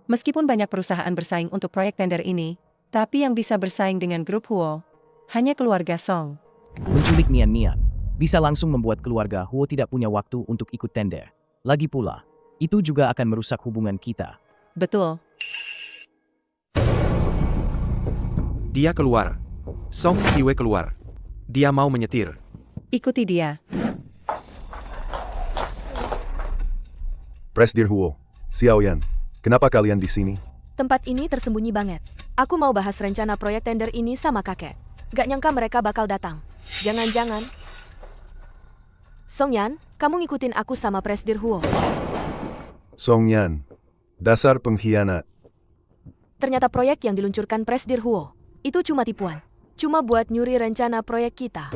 Meskipun banyak perusahaan bersaing untuk proyek tender ini, tapi yang bisa bersaing dengan grup Huo, hanya keluarga Song. menculik Nian bisa langsung membuat keluarga Huo tidak punya waktu untuk ikut tender. Lagi pula, itu juga akan merusak hubungan kita. Betul. Dia keluar. Song Siwe keluar. Dia mau menyetir. Ikuti dia. Presidir Huo, Xiaoyan, kenapa kalian di sini? Tempat ini tersembunyi banget. Aku mau bahas rencana proyek tender ini sama kakek. Gak nyangka mereka bakal datang. Jangan-jangan. Song Yan, kamu ngikutin aku sama Presidir Huo. Song Yan, dasar pengkhianat. Ternyata proyek yang diluncurkan Presidir Huo itu cuma tipuan. Cuma buat nyuri rencana proyek kita.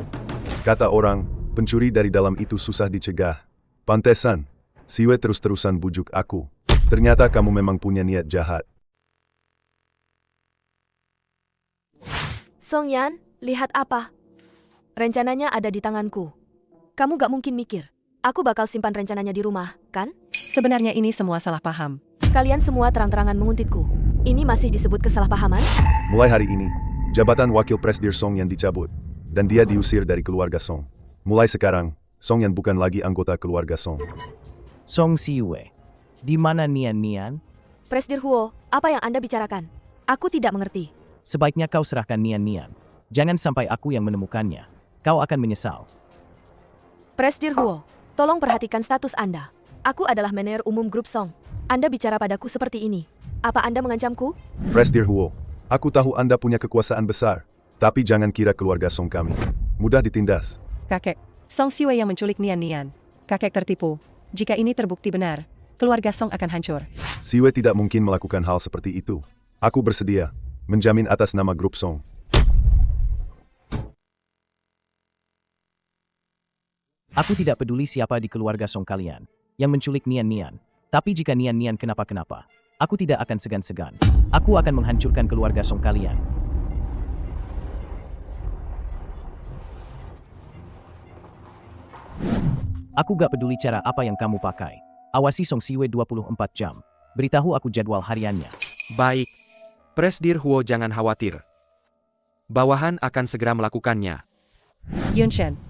Kata orang, pencuri dari dalam itu susah dicegah. Pantesan, Siwe terus-terusan bujuk aku. Ternyata kamu memang punya niat jahat. Song Yan, lihat apa? Rencananya ada di tanganku. Kamu gak mungkin mikir, aku bakal simpan rencananya di rumah, kan? Sebenarnya ini semua salah paham. Kalian semua terang-terangan menguntitku. Ini masih disebut kesalahpahaman? Mulai hari ini, jabatan wakil Presidir Song Yan dicabut. Dan dia diusir dari keluarga Song. Mulai sekarang, Song Yan bukan lagi anggota keluarga Song. Song Siwe, di mana Nian? Presidir Huo, apa yang Anda bicarakan? Aku tidak mengerti. Sebaiknya kau serahkan Nian. Jangan sampai aku yang menemukannya. Kau akan menyesal. Presidir Huo, tolong perhatikan status Anda. Aku adalah manajer umum grup Song. Anda bicara padaku seperti ini. Apa Anda mengancamku? Presidir Huo, aku tahu Anda punya kekuasaan besar. Tapi jangan kira keluarga Song kami mudah ditindas. Kakek, Song Siwe yang menculik Nian. Kakek tertipu. Jika ini terbukti benar, keluarga Song akan hancur. Siwe tidak mungkin melakukan hal seperti itu. Aku bersedia menjamin atas nama grup Song. Aku tidak peduli siapa di keluarga Song kalian yang menculik Nian. Tapi jika Nian kenapa-kenapa, aku tidak akan segan-segan. Aku akan menghancurkan keluarga Song kalian. Aku gak peduli cara apa yang kamu pakai. Awasi Song Siwe 24 jam. Beritahu aku jadwal hariannya. Baik. Presidir Huo jangan khawatir. Bawahan akan segera melakukannya. Yunshen,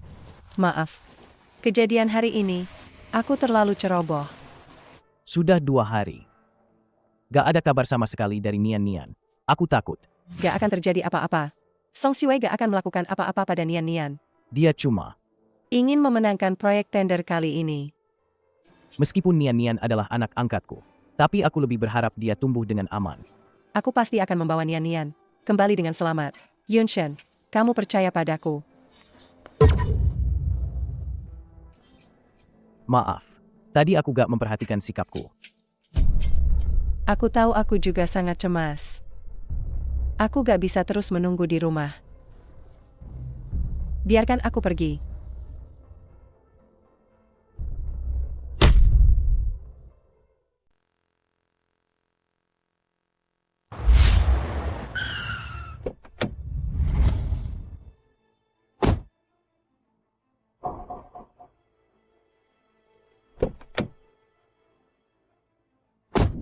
maaf. Kejadian hari ini, aku terlalu ceroboh. Sudah 2 hari. Gak ada kabar sama sekali dari Nian. Aku takut. Gak akan terjadi apa-apa. Song Siwe gak akan melakukan apa-apa pada Nian. Dia cuma ingin memenangkan proyek tender kali ini. Meskipun Nian adalah anak angkatku, tapi aku lebih berharap dia tumbuh dengan aman. Aku pasti akan membawa Nian kembali dengan selamat. Yunshen, kamu percaya padaku. Maaf, tadi aku gak memperhatikan sikapku. Aku tahu aku juga sangat cemas. Aku gak bisa terus menunggu di rumah. Biarkan aku pergi.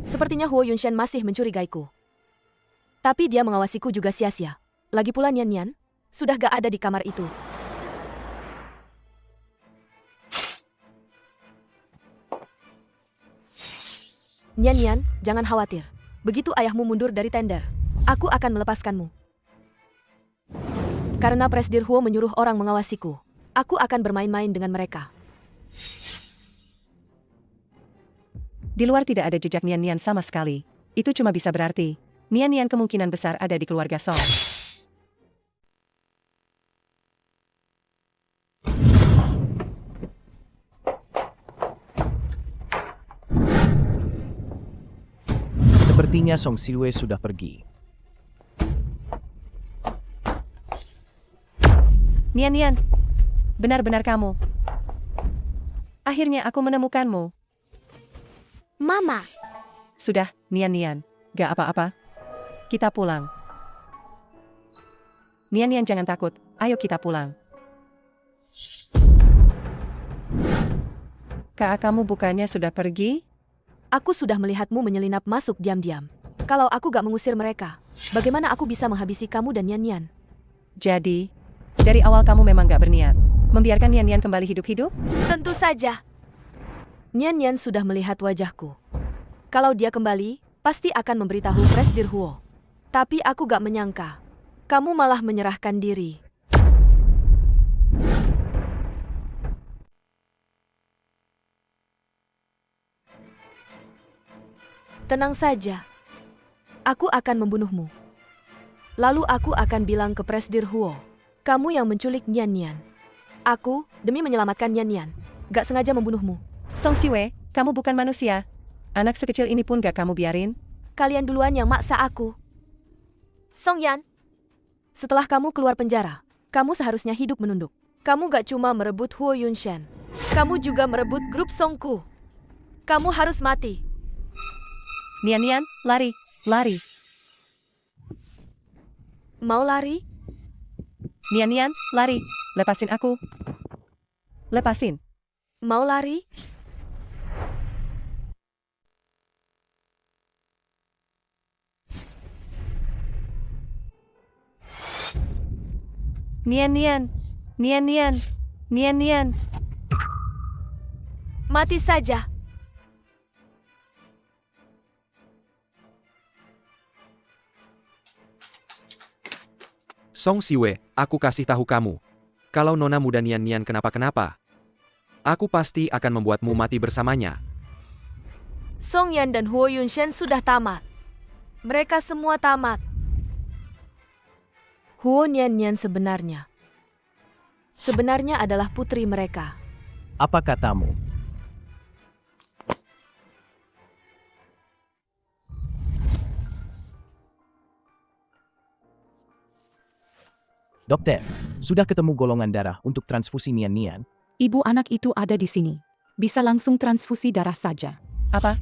Sepertinya Huo Yunshen masih mencurigaiku. Tapi dia mengawasiku juga sia-sia. Lagi pula Nian sudah gak ada di kamar itu. Nian, jangan khawatir. Begitu ayahmu mundur dari tender, aku akan melepaskanmu. Karena Presdir Huo menyuruh orang mengawasiku, aku akan bermain-main dengan mereka. Di luar tidak ada jejak Nian-Nian sama sekali. Itu cuma bisa berarti, Nian-Nian kemungkinan besar ada di keluarga Song. Sepertinya Song Siwei sudah pergi. Nian-Nian, benar-benar kamu. Akhirnya aku menemukanmu. Mama, Sudah, Nian-Nian, gak apa-apa. Kita pulang. Nian-Nian jangan takut, ayo kita pulang. Kak, kamu bukannya sudah pergi? Aku sudah melihatmu menyelinap masuk diam-diam. Kalau aku gak mengusir mereka, bagaimana aku bisa menghabisi kamu dan Nian-Nian? Jadi, dari awal kamu memang gak berniat membiarkan Nian-Nian kembali hidup-hidup? Tentu saja. Nian-Nian sudah melihat wajahku. Kalau dia kembali, pasti akan memberitahu Presdir Huo. Tapi aku gak menyangka, kamu malah menyerahkan diri. Tenang saja. Aku akan membunuhmu. Lalu aku akan bilang ke Presdir Huo, kamu yang menculik Nian-Nian. Aku, demi menyelamatkan Nian-Nian, gak sengaja membunuhmu. Song Siwei, kamu bukan manusia. Anak sekecil ini pun gak kamu biarin? Kalian duluan yang maksa aku. Song Yan, setelah kamu keluar penjara, kamu seharusnya hidup menunduk. Kamu gak cuma merebut Huo Yunshen, kamu juga merebut grup Songku. Kamu harus mati. Nian-Nian, lari, lari. Mau lari? Nian-Nian, lari. Lepasin aku. Lepasin. Mau lari? Nian-Nian, Nian-Nian, Nian-Nian. Mati saja. Song Siwei, aku kasih tahu kamu. Kalau nona muda Nian-Nian kenapa-kenapa, aku pasti akan membuatmu mati bersamanya. Song Yan dan Huo Yunshen sudah tamat. Mereka semua tamat. Huo Nian-Nian sebenarnya adalah putri mereka. Apa katamu? Dokter, sudah ketemu golongan darah untuk transfusi Nian-Nian? Ibu anak itu ada di sini. Bisa langsung transfusi darah saja. Apa?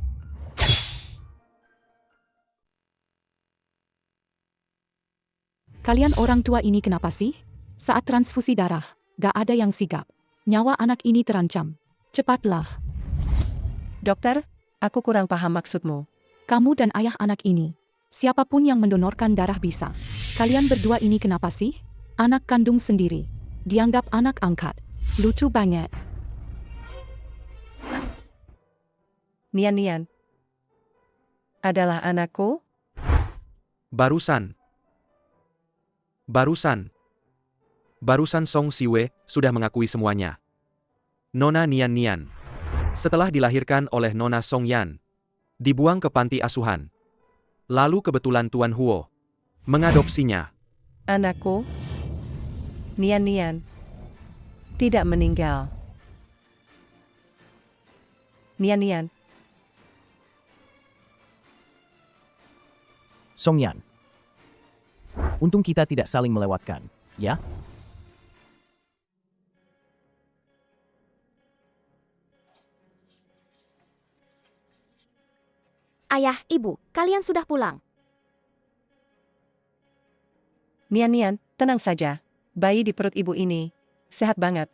Kalian orang tua ini kenapa sih? Saat transfusi darah, gak ada yang sigap. Nyawa anak ini terancam. Cepatlah. Dokter, aku kurang paham maksudmu. Kamu dan ayah anak ini. Siapapun yang mendonorkan darah bisa. Kalian berdua ini kenapa sih? Anak kandung sendiri. Dianggap anak angkat. Lucu banget. Nian-Nian adalah anakku? Barusan Song Siwei sudah mengakui semuanya. Nona Nian-Nian, setelah dilahirkan oleh Nona Song Yan, dibuang ke panti asuhan. Lalu kebetulan Tuan Huo mengadopsinya. Anakku? Nian-Nian tidak meninggal. Nian-Nian. Song Yan. Untung kita tidak saling melewatkan, ya? ayah, ibu, kalian sudah pulang. Nian-Nian, tenang saja. Bayi di perut ibu ini sehat banget.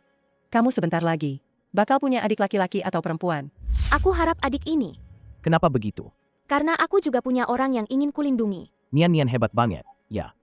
Kamu sebentar lagi bakal punya adik laki-laki atau perempuan. Aku harap adik ini. Kenapa begitu? Karena aku juga punya orang yang ingin kulindungi. Nian-Nian hebat banget, ya.